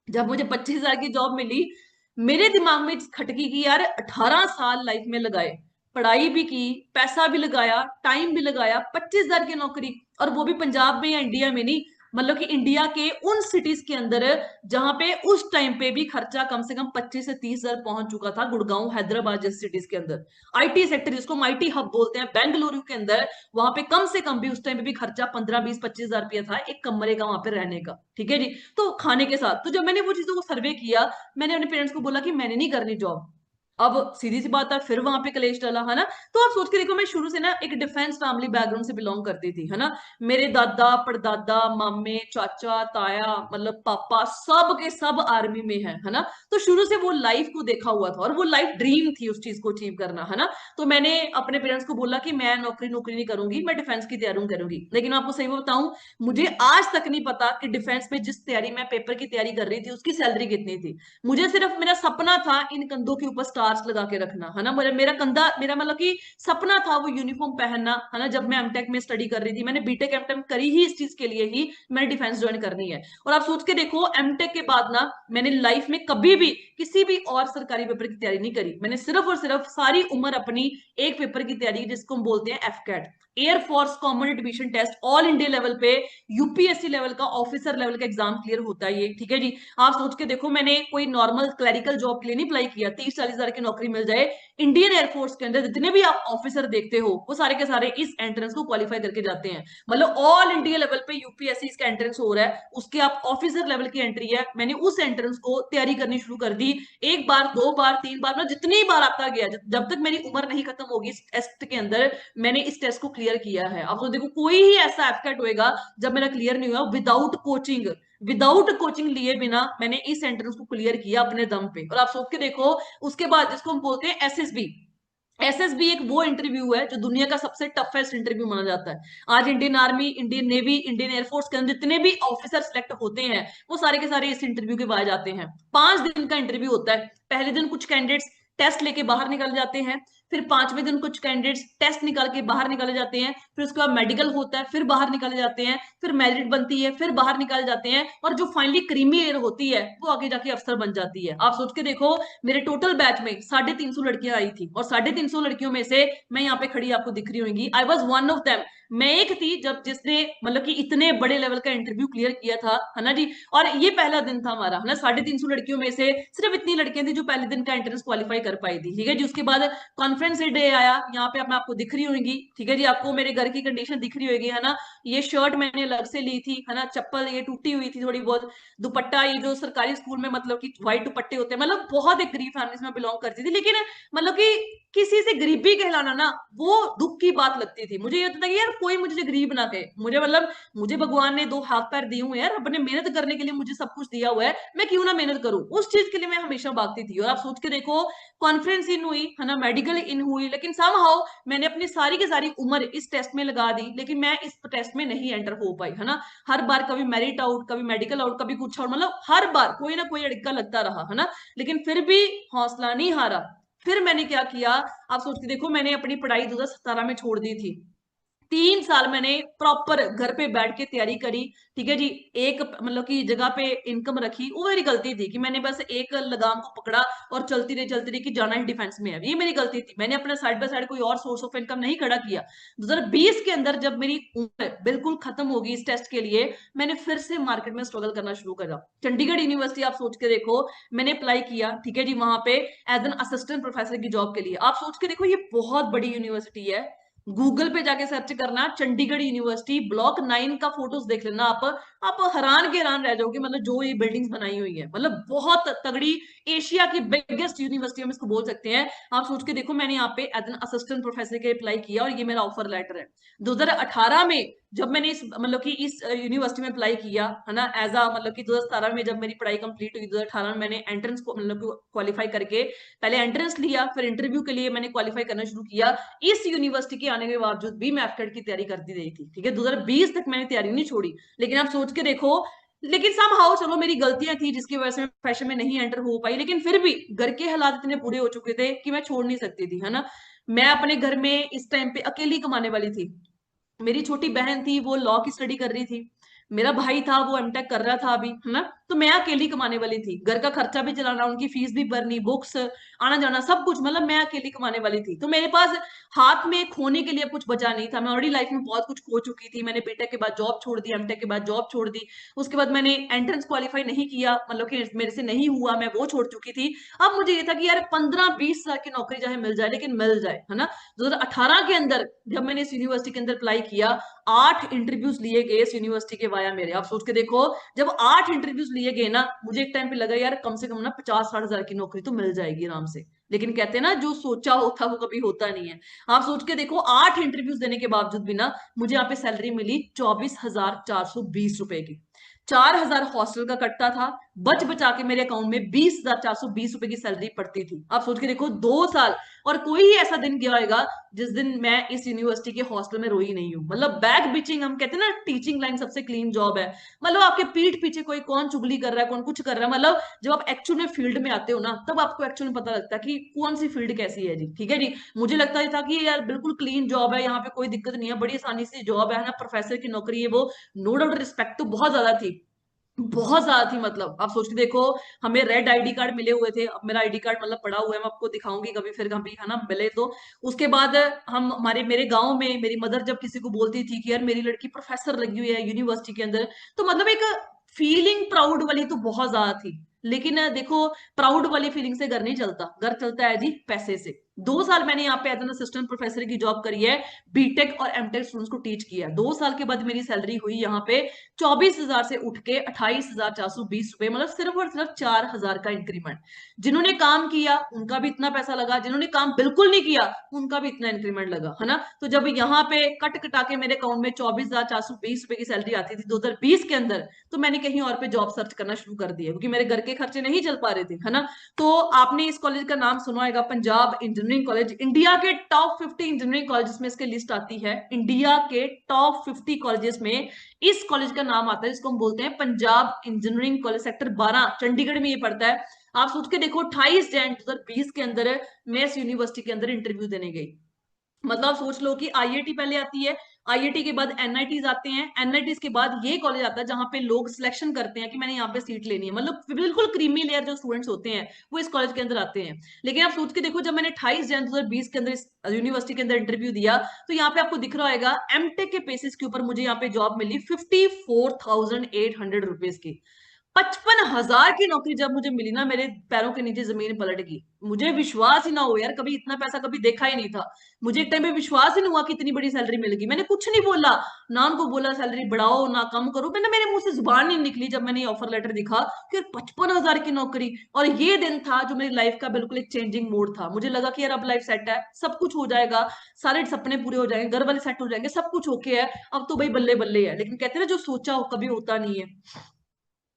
जब मुझे 25,000 की जॉब मिली, मेरे दिमाग में खटकी की यार 18 साल लाइफ में लगाए, पढ़ाई भी की, पैसा भी लगाया, टाइम भी लगाया, 25,000 की नौकरी, और वो भी पंजाब में या इंडिया में नहीं, मतलब कि इंडिया के उन सिटीज के अंदर जहां पे उस टाइम पे भी खर्चा कम से कम 25 से 30 हजार पहुंच चुका था, गुड़गांव हैदराबाद जैसी सिटीज के अंदर। आईटी सेक्टर जिसको हम आईटी हब बोलते हैं, बेंगलुरु के अंदर वहां पे कम से कम भी उस टाइम पे भी खर्चा 15, 20, 25 हजार रुपया था एक कमरे का वहां पे रहने का, ठीक है जी। तो खाने के साथ, तो जब मैंने वो चीजों को सर्वे किया, मैंने अपने पेरेंट्स को बोला कि मैंने नहीं करनी जॉब। अब सीधी सी बात है, फिर वहां पे कलेश डला, है ना। तो आप सोच के देखो, मैं शुरू से ना एक डिफेंस फैमिली बैकग्राउंड से बिलोंग करती थी, है ना। मेरे दादा परदादा मामे चाचा ताया मतलब पापा सब के सब आर्मी में है ना। तो शुरू से वो लाइफ को देखा हुआ था और वो लाइफ ड्रीम थी उस चीज को अचीव करना, है ना। तो मैंने अपने पेरेंट्स को बोला कि मैं नौकरी नौकरी नहीं करूंगी, मैं डिफेंस की तैयारी करूंगी। लेकिन आपको सही बताऊं, मुझे आज तक नहीं पता कि डिफेंस में जिस तैयारी मैं पेपर की तैयारी कर रही थी उसकी सैलरी कितनी थी। मुझे सिर्फ मेरा सपना था इन कंधों के ऊपर स्टार्स लगा के रखना, है ना। मेरा कंधा, मेरा मतलब कि सपना था वो यूनिफॉर्म पहनना, है ना। जब मैं एमटेक में स्टडी कर रही थी, मैंने बीटेक एमटेक करी ही इस चीज के लिए ही, मैंने डिफेंस ज्वाइन करनी है। और आप सोच के देखो, एमटेक के बाद ना मैंने लाइफ में कभी भी किसी भी और सरकारी पेपर की तैयारी नहीं करी। मैंने सिर्फ और सिर्फ सारी उम्र अपनी एक पेपर की तैयारी, जिसको हम बोलते हैं AFCAT, air force common admission test, all India level पे यूपीएससी लेवल का ऑफिसर लेवल का एग्जाम क्लियर होता है ये, ठीक है जी। आप सोच के देखो, मैंने कोई नॉर्मल क्लरिकल जॉब के लिए नहीं अप्लाई किया 30-40 हजार की नौकरी मिल जाए। इंडियन एयरफोर्स के अंदर जितने भी आप ऑफिसर देखते हो वो सारे के सारे इस एंट्रेंस को क्वालिफाई करके जाते हैं। मतलब ऑल इंडिया लेवल पे यूपीएससी इसका एंट्रेंस हो रहा है, उसके आप ऑफिसर लेवल की एंट्री है। मैंने उस एंट्रेंस को तैयारी करनी शुरू कर दी, एक बार दो बार तीन बार, मतलब जितनी बार आता गया, जब तक मेरी उम्र नहीं खत्म होगी इस टेस्ट के अंदर, मैंने इस टेस्ट को क्लियर किया है। अब तो देखो, कोई ही ऐसा एफकेट होएगा जब मेरा क्लियर नहीं हुआ विदाउट कोचिंग, विदाउट कोचिंग लिए बिना मैंने इस एंट्रेंस को क्लियर किया अपने दम पे। और आप सोच के देखो, उसके बाद जिसको हम बोलते हैं एसएसबी, एसएसबी एक वो इंटरव्यू है जो दुनिया का सबसे टफेस्ट इंटरव्यू माना जाता है। आज Indian army, Indian navy, Indian air force के अंदर जितने भी ऑफिसर सिलेक्ट होते हैं वो सारे के सारे इस इंटरव्यू के बाद जाते हैं। 5 दिन का इंटरव्यू होता है। पहले दिन कुछ कैंडिडेट्स टेस्ट लेके बाहर निकल जाते हैं, फिर 5वें दिन कुछ कैंडिडेट्स टेस्ट निकाल के बाहर निकाले जाते हैं, फिर उसके बाद मेडिकल होता है, फिर बाहर निकाले जाते हैं, फिर मेरिट बनती है, फिर बाहर निकाले जाते हैं, और जो फाइनली क्रीमी एयर होती है वो आगे जाके अफसर बन जाती है। आप सोच के देखो, मेरे टोटल बैच में 350 लड़कियां आई थी, और 350 लड़कियों में से मैं यहाँ पे खड़ी आपको दिख रही होंगी, I was one of them. मैं एक थी जब जिसने मतलब कि इतने बड़े लेवल का इंटरव्यू क्लियर किया था, है ना जी। और ये पहला दिन था हमारा, है ना। 350 लड़कियों में से सिर्फ इतनी लड़कियां थी जो पहले दिन का एंट्रेंस क्वालिफाई कर पाई थी, ठीक है जी। उसके बाद कॉन्फ्रेंस डे आया, यहाँ पे मैं आपको दिख रही होंगी, ठीक है जी। आपको मेरे घर की कंडीशन दिख रही होगी, है ना। ये शर्ट मैंने अलग से ली थी, है ना। चप्पल ये टूटी हुई थी थोड़ी बहुत, दुपट्टा ये जो सरकारी स्कूल में मतलब कि व्हाइट दुपट्टे होते हैं, मतलब बहुत एक गरीब फैमिली से मैं बिलोंग करती थी। लेकिन मतलब कि किसी से गरीबी कहलाना ना, वो दुख की बात लगती थी मुझे। ये होता था कि यार कोई मुझे गरीब ना कहे, मुझे मतलब मुझे भगवान ने 2 हाथ पैर दिए हुए हैं, रब ने मेहनत करने के लिए मुझे सब कुछ दिया हुआ है, मैं क्यों ना मेहनत करूं, उस चीज के लिए मैं हमेशा भागती थी। और आप सोच के देखो, कॉन्फ्रेंस इन हुई, है ना, मेडिकल इन हुई, लेकिन समहाउ मैंने अपनी सारी की सारी उम्र इस टेस्ट में लगा दी, लेकिन मैं इस टेस्ट में नहीं एंटर हो पाई, है ना। हर बार कभी मेरिट आउट, कभी मेडिकल आउट, कभी कुछ और, मतलब हर बार कोई ना कोई अड़िक्का लगता रहा, है ना। लेकिन फिर भी हौसला नहीं हारा। फिर मैंने क्या किया, आप सोच के देखो, मैंने अपनी पढ़ाई 2017 में छोड़ दी थी। 3 साल मैंने प्रॉपर घर पे बैठ के तैयारी करी, ठीक है जी। एक मतलब की जगह पे इनकम रखी, वो मेरी गलती थी कि मैंने बस एक लगाम को पकड़ा और चलती रही कि जाना ही डिफेंस में है, ये मेरी गलती थी। मैंने अपना साइड बाय साइड कोई और सोर्स ऑफ इनकम नहीं खड़ा किया। 2020 के अंदर जब मेरी उम्र बिल्कुल खत्म होगी इस टेस्ट के लिए, मैंने फिर से मार्केट में स्ट्रगल करना शुरू करा। चंडीगढ़ यूनिवर्सिटी, आप सोच के देखो, मैंने अप्लाई किया, ठीक है जी, वहां पे एज एन असिस्टेंट प्रोफेसर की जॉब के लिए। आप सोच के देखो, ये बहुत बड़ी यूनिवर्सिटी है। गूगल पे जाके सर्च करना चंडीगढ़ यूनिवर्सिटी ब्लॉक 9 का फोटोज देख लेना आप हैरान के हैरान रह जाओगे। मतलब जो ये बिल्डिंग्स बनाई हुई है, मतलब बहुत तगड़ी, एशिया की बिगेस्ट यूनिवर्सिटी हम इसको बोल सकते हैं। आप सोच के देखो, मैंने यहाँ पे एज एन असिस्टेंट प्रोफेसर के अप्लाई किया और ये मेरा ऑफर लेटर है। 2018 में जब मैंने इस मतलब कि इस यूनिवर्सिटी में अप्लाई किया, है ना, एज अ मतलब कि 2017 में जब मेरी पढ़ाई कंप्लीट हुई, 2018 में मैंने एंट्रेंस को मतलब क्वालिफाई करके पहले एंट्रेंस लिया, फिर इंटरव्यू के लिए मैंने क्वालिफाई करना शुरू किया। इस यूनिवर्सिटी के आने के बावजूद भी मैं एफकेट की तैयारी करती रही थी, ठीक है। 2020 तक मैंने तैयारी नहीं छोड़ी। लेकिन आप सोच के देखो, लेकिन समहाउ चलो मेरी गलतियां थी जिसकी वजह से मैं फैशन में नहीं एंटर हो पाई, लेकिन फिर भी घर के हालात इतने बुरे हो चुके थे कि मैं छोड़ नहीं सकती थी, है ना। मैं अपने घर में इस टाइम पे अकेली कमाने वाली थी। मेरी छोटी बहन थी, वो लॉ की स्टडी कर रही थी। मेरा भाई था, वो एमटेक कर रहा था अभी, है ना। तो मैं अकेली कमाने वाली थी, घर का खर्चा भी चलाना, उनकी फीस भी भरनी, बुक्स, आना जाना सब कुछ, मतलब मैं अकेली कमाने वाली थी। तो मेरे पास हाथ में खोने के लिए कुछ बचा नहीं था। मैं ऑलरेडी लाइफ में बहुत कुछ खो चुकी थी। मैंने बीटेक के बाद जॉब छोड़ दी, एमटेक के बाद जॉब छोड़ दी, उसके बाद मैंने एंट्रेंस क्वालिफाई नहीं किया, मतलब कि मेरे से नहीं हुआ, मैं वो छोड़ चुकी थी। अब मुझे ये था कि यार 15-20 हजार की नौकरी चाहे मिल जाए, लेकिन मिल जाए, है ना। 2018 के अंदर जब मैंने इस यूनिवर्सिटी के अंदर अप्लाई किया, 8 इंटरव्यूज लिए गए इस यूनिवर्सिटी के वाया मेरे। आप सोच के देखो, जब 8 इंटरव्यूज लिए गए ना, मुझे एक टाइम पे लगा यार कम से कम ना 50-60 हजार की नौकरी तो मिल जाएगी आराम से। लेकिन कहते हैं ना, जो सोचा होता वो कभी होता नहीं है। आप सोच के देखो, 8 इंटरव्यूज देने के बावजूद भी ना मुझे यहाँ पे सैलरी मिली 24,420 रुपए की। 4 हजार हॉस्टल का कटता था, बच बचा के मेरे अकाउंट में 20,420 रुपए की सैलरी पड़ती थी। आप सोच के देखो, 2 साल। और कोई ही ऐसा दिन गया होगा जिस दिन मैं इस यूनिवर्सिटी के हॉस्टल में रोई नहीं हूँ। मतलब बैक बिचिंग, हम कहते हैं ना, टीचिंग लाइन सबसे क्लीन जॉब है। मतलब आपके पीठ पीछे कोई कौन चुगली कर रहा है, कौन कुछ कर रहा है, मतलब जब आप एक्चुअल में फील्ड में आते हो ना, तब आपको एक्चुअल में पता लगता है कि कौन सी फील्ड कैसी है जी। ठीक है जी। मुझे लगता था कि यार बिल्कुल क्लीन जॉब है, यहाँ पे कोई दिक्कत नहीं है, बड़ी आसानी से जॉब है ना, प्रोफेसर की नौकरी है वो। नो डाउट रिस्पेक्ट तो बहुत ज्यादा थी, बहुत ज्यादा थी। मतलब आप सोच के देखो, हमें रेड आईडी कार्ड मिले हुए थे। अब मेरा आईडी कार्ड मतलब पड़ा हुआ है, मैं आपको दिखाऊंगी कभी, फिर कभी, है ना, मिले तो। उसके बाद हम हमारे मेरे गांव में मेरी मदर जब किसी को बोलती थी कि यार मेरी लड़की प्रोफेसर लगी हुई है यूनिवर्सिटी के अंदर, तो मतलब एक फीलिंग प्राउड वाली तो बहुत ज्यादा थी। लेकिन देखो, प्राउड वाली फीलिंग से घर नहीं चलता, घर चलता है जी पैसे से। 2 साल मैंने यहाँ पे एज एन असिस्टेंट प्रोफेसर की जॉब करी है, बीटेक और एमटेक स्टूडेंट्स को टीच किया। 2 साल के बाद मेरी सैलरी हुई यहाँ पे 24 हजार से उठ के 28,420 रुपए, मतलब सिर्फ और सिर्फ 4 हजार का इंक्रीमेंट। जिन्होंने काम किया उनका भी इतना पैसा लगा, जिन्होंने काम बिल्कुल नहीं किया उनका भी इतना इंक्रीमेंट लगा, है ना। तो जब यहाँ पे कट कटा के मेरे अकाउंट में 24,420 रुपए की सैलरी आती थी 2020 के अंदर, तो मैंने कहीं और पे जॉब सर्च करना शुरू कर दिया, क्योंकि मेरे घर के खर्चे नहीं चल पा रहे थे, है ना। तो आपने इस कॉलेज का नाम सुना होगा, पंजाब इंजीनियरिंग कॉलेज। इंडिया के टॉप 50 इंजीनियरिंग कॉलेजेस में इसकी लिस्ट आती है। इंडिया के टॉप 50 कॉलेजेस में इस कॉलेज का नाम आता है, जिसको हम बोलते हैं Punjab engineering college, sector 12 Chandigarh में ये पड़ता है। आप सोच के देखो, 28 जनवरी 2020 के अंदर मैं इस यूनिवर्सिटी के अंदर इंटरव्यू देने गई। मतलब आप सोच लो कि आईआईटी पहले आती है, आईआईटी के बाद एनआईटीज आते हैं, एनआईटीज के बाद ये कॉलेज आता है जहां पे लोग सिलेक्शन करते हैं कि मैंने यहाँ पे सीट लेनी है। मतलब बिल्कुल क्रीमी लेयर जो स्टूडेंट्स होते हैं वो इस कॉलेज के अंदर आते हैं। लेकिन आप सोच के देखो, जब मैंने 28 जनवरी 2020 के अंदर इस यूनिवर्सिटी के अंदर इंटरव्यू दिया, तो यहाँ पे आपको दिख रहा होगा एमटेक के बेसिस के ऊपर मुझे यहाँ पे जॉब मिली 54,800 रुपीज की। 55 हजार की नौकरी जब मुझे मिली ना, मेरे पैरों के नीचे जमीन पलट गई। मुझे विश्वास ही ना हो यार, कभी इतना पैसा कभी देखा ही नहीं था। मुझे एक टाइम पे विश्वास ही नहीं हुआ कि इतनी बड़ी सैलरी मिलेगी। मैंने कुछ नहीं बोला, ना उनको बोला सैलरी बढ़ाओ ना कम करो, मैंने मेरे मुंह से जुबान नहीं निकली जब मैंने ऑफर लेटर दिखा कि 55 हजार की नौकरी। और ये दिन था जो मेरी लाइफ का बिल्कुल एक चेंजिंग मोड था। मुझे लगा कि यार अब लाइफ सेट है, सब कुछ हो जाएगा, सारे सपने पूरे हो जाएंगे, घर वाले सेट हो जाएंगे, सब कुछ ओके है, अब तो भाई बल्ले बल्ले है। लेकिन कहते हैं ना, जो सोचा हो कभी होता नहीं है।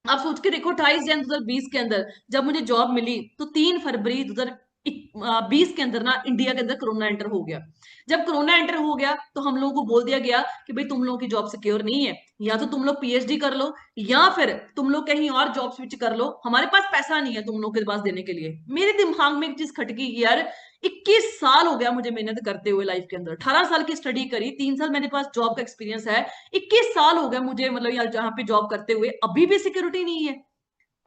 आप सोच के देखो, 28 जनवरी 2020 के अंदर जब मुझे जॉब मिली, तो 3 फरवरी 2020 के अंदर ना इंडिया के अंदर कोरोना एंटर हो गया। जब कोरोना एंटर हो गया तो हम लोगों को बोल दिया गया कि भाई तुम लोगों की जॉब सिक्योर नहीं है, या तो तुम लोग पीएचडी कर लो, या फिर तुम लोग कहीं और जॉब स्विच कर लो, हमारे पास पैसा नहीं है तुम लोग के पास देने के लिए। मेरे दिमाग में एक चीज खटकी कि यार 21 साल हो गया मुझे मेहनत करते हुए लाइफ के अंदर, 18 साल की स्टडी करी, 3 साल मेरे पास जॉब का एक्सपीरियंस है, 21 साल हो गए मुझे, मतलब यार जहां पे जॉब करते हुए अभी भी सिक्योरिटी नहीं है।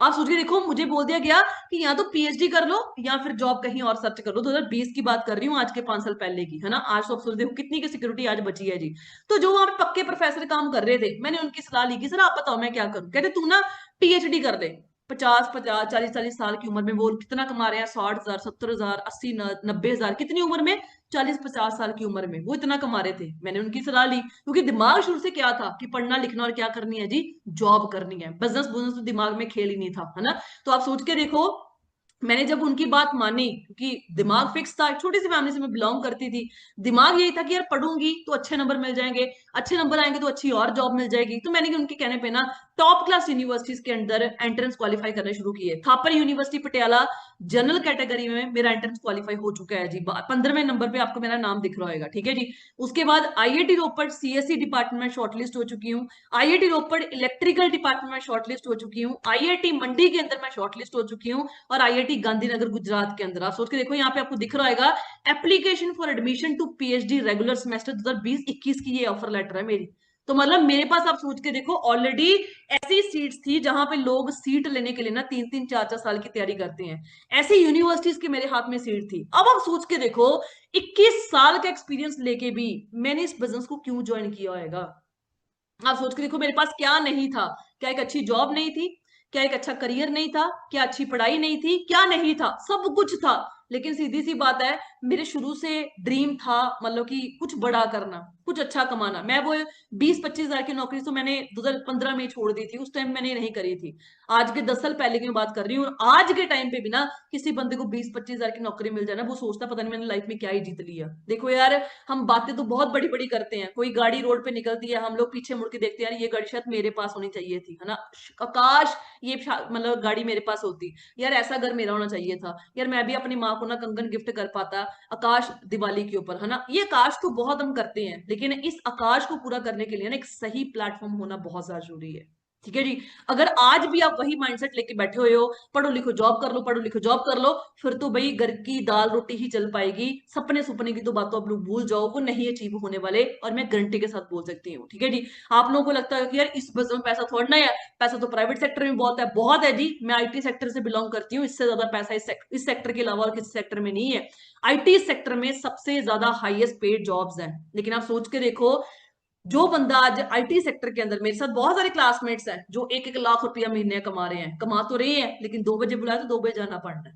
आप सोच के देखो, मुझे बोल दिया गया कि या तो पीएचडी कर लो या फिर जॉब कहीं और सर्च कर लो। 2020 की बात कर रही हूँ, आज के 5 साल पहले की, है ना। आज तो आप सोच देखो कितनी की सिक्योरिटी आज बची है जी। तो जो वहां पे पक्के प्रोफेसर काम कर रहे थे, मैंने उनकी सलाह ली कि सर आप बताओ मैं क्या करूं। कहते तू ना पीएचडी कर ले। 50-50 40-40 साल की उम्र में वो कितना कमा रहे हैं, 60 हजार 70 हजार 80 90 हजार, कितनी उम्र में, 40-50 साल की उम्र में वो इतना कमा रहे थे। मैंने उनकी सलाह ली, क्योंकि दिमाग शुरू से क्या था कि पढ़ना लिखना और क्या करनी है जी, जॉब करनी है। बिजनेस बिजनेस तो दिमाग में खेल ही नहीं था, है ना। तो आप सोच के देखो, मैंने जब उनकी बात मानी, क्योंकि दिमाग फिक्स था, एक छोटी सी फैमिली से मैं बिलोंग करती थी, दिमाग यही था कि यार पढ़ूंगी तो अच्छे नंबर मिल जाएंगे, अच्छे नंबर आएंगे तो अच्छी और जॉब मिल जाएगी। तो मैंने उनके कहने पे ना टॉप क्लास यूनिवर्सिटीज के अंदर एंट्रेंस क्वालिफाई करने शुरू किए। Thapar university Patiala general category में मेरा एंट्रेंस क्वालिफाई हो चुका है जी, 15वें नंबर पे आपको मेरा नाम दिख रहा होगा, ठीक है जी। उसके बाद आईआईटी रोपड़ सीएससी डिपार्टमेंट में शॉर्टलिस्ट हो चुकी हूँ, आईआईटी रोपड़ इलेक्ट्रिकल डिपार्टमेंट में शॉर्टलिस्ट हो चुकी हूँ, आईआईटी मंडी के अंदर मैं शॉर्टलिस्ट हो चुकी हूँ, और आईआईटी गांधीनगर गुजरात के अंदर। आप सोच के देखो, यहाँ पे आपको दिख रहा होगा application for admission to PhD regular semester 2020-21 की ये ऑफर लेटर है मेरी। तो मतलब मेरे पास आप सोच के देखो ऑलरेडी ऐसी सीट्स थी जहां पे लोग सीट लेने के लिए ना 3-3 4-4 साल की तैयारी करते हैं। ऐसी यूनिवर्सिटीज के मेरे हाथ में सीट थी। अब आप सोच के देखो 21 साल का एक्सपीरियंस लेके भी मैंने इस बिजनेस को क्यों ज्वाइन किया होगा। आप सोच के देखो मेरे पास क्या नहीं था। क्या एक अच्छी जॉब नहीं थी, क्या एक अच्छा करियर नहीं था, क्या अच्छी पढ़ाई नहीं थी, क्या नहीं था, सब कुछ था। लेकिन सीधी सी बात है, मेरे शुरू से ड्रीम था मतलब कि कुछ बड़ा करना, कुछ अच्छा कमाना। मैं वो 20-25 हजार की नौकरी तो मैंने 2015 में ही छोड़ दी थी, उस टाइम मैंने नहीं करी थी। आज के 10 साल पहले की मैं बात कर रही हूँ। आज के टाइम पे भी ना किसी बंदे को 20-25 हजार की नौकरी मिल जाए ना, वो सोचता पता नहीं मैंने लाइफ में क्या ही जीत लिया। देखो यार, हम बातें तो बहुत बड़ी बड़ी करते हैं, कोई गाड़ी रोड पे निकलती है हम लोग पीछे मुड़ के देखते हैं यार ये गाड़ी शायद मेरे पास होनी चाहिए थी, है ना। काश ये मतलब गाड़ी मेरे पास होती, यार ऐसा घर मेरा होना चाहिए था, यार मैं भी अपनी माँ को ना कंगन गिफ्ट कर पाता आकाश दिवाली के ऊपर, है ना। ये आकाश तो बहुत हम करते हैं, लेकिन इस आकाश को पूरा करने के लिए ना एक सही प्लेटफॉर्म होना बहुत ज्यादा जरूरी है। ठीक है जी। अगर आज भी आप वही माइंडसेट लेके बैठे हुए हो, पढ़ो लिखो जॉब कर लो, पढ़ो लिखो जॉब कर लो, फिर तो भाई घर की दाल रोटी ही चल पाएगी। सपने सुपने की तो बात तो आप लोग भूल जाओ, वो नहीं अचीव होने वाले, और मैं गारंटी के साथ बोल सकती हूँ। ठीक है जी। आप लोगों को लगता है कि यार इस बस में पैसा थोड़ा ना है, पैसा तो प्राइवेट सेक्टर में बहुत है। बहुत है जी, मैं आईटी सेक्टर से बिलोंग करती हूँ, इससे ज्यादा पैसा इस सेक्टर के अलावा और किसी सेक्टर में नहीं है। आईटी सेक्टर में सबसे ज्यादा हाईएस्ट पेड जॉब्स हैं। लेकिन आप सोच के देखो, जो बंदा आज आईटी सेक्टर के अंदर, मेरे साथ बहुत सारे क्लासमेट्स हैं जो 1-1 लाख रुपया महीने कमा रहे हैं, कमा तो रहे हैं, लेकिन 2 बजे बुलाए तो 2 बजे जाना पड़ता है।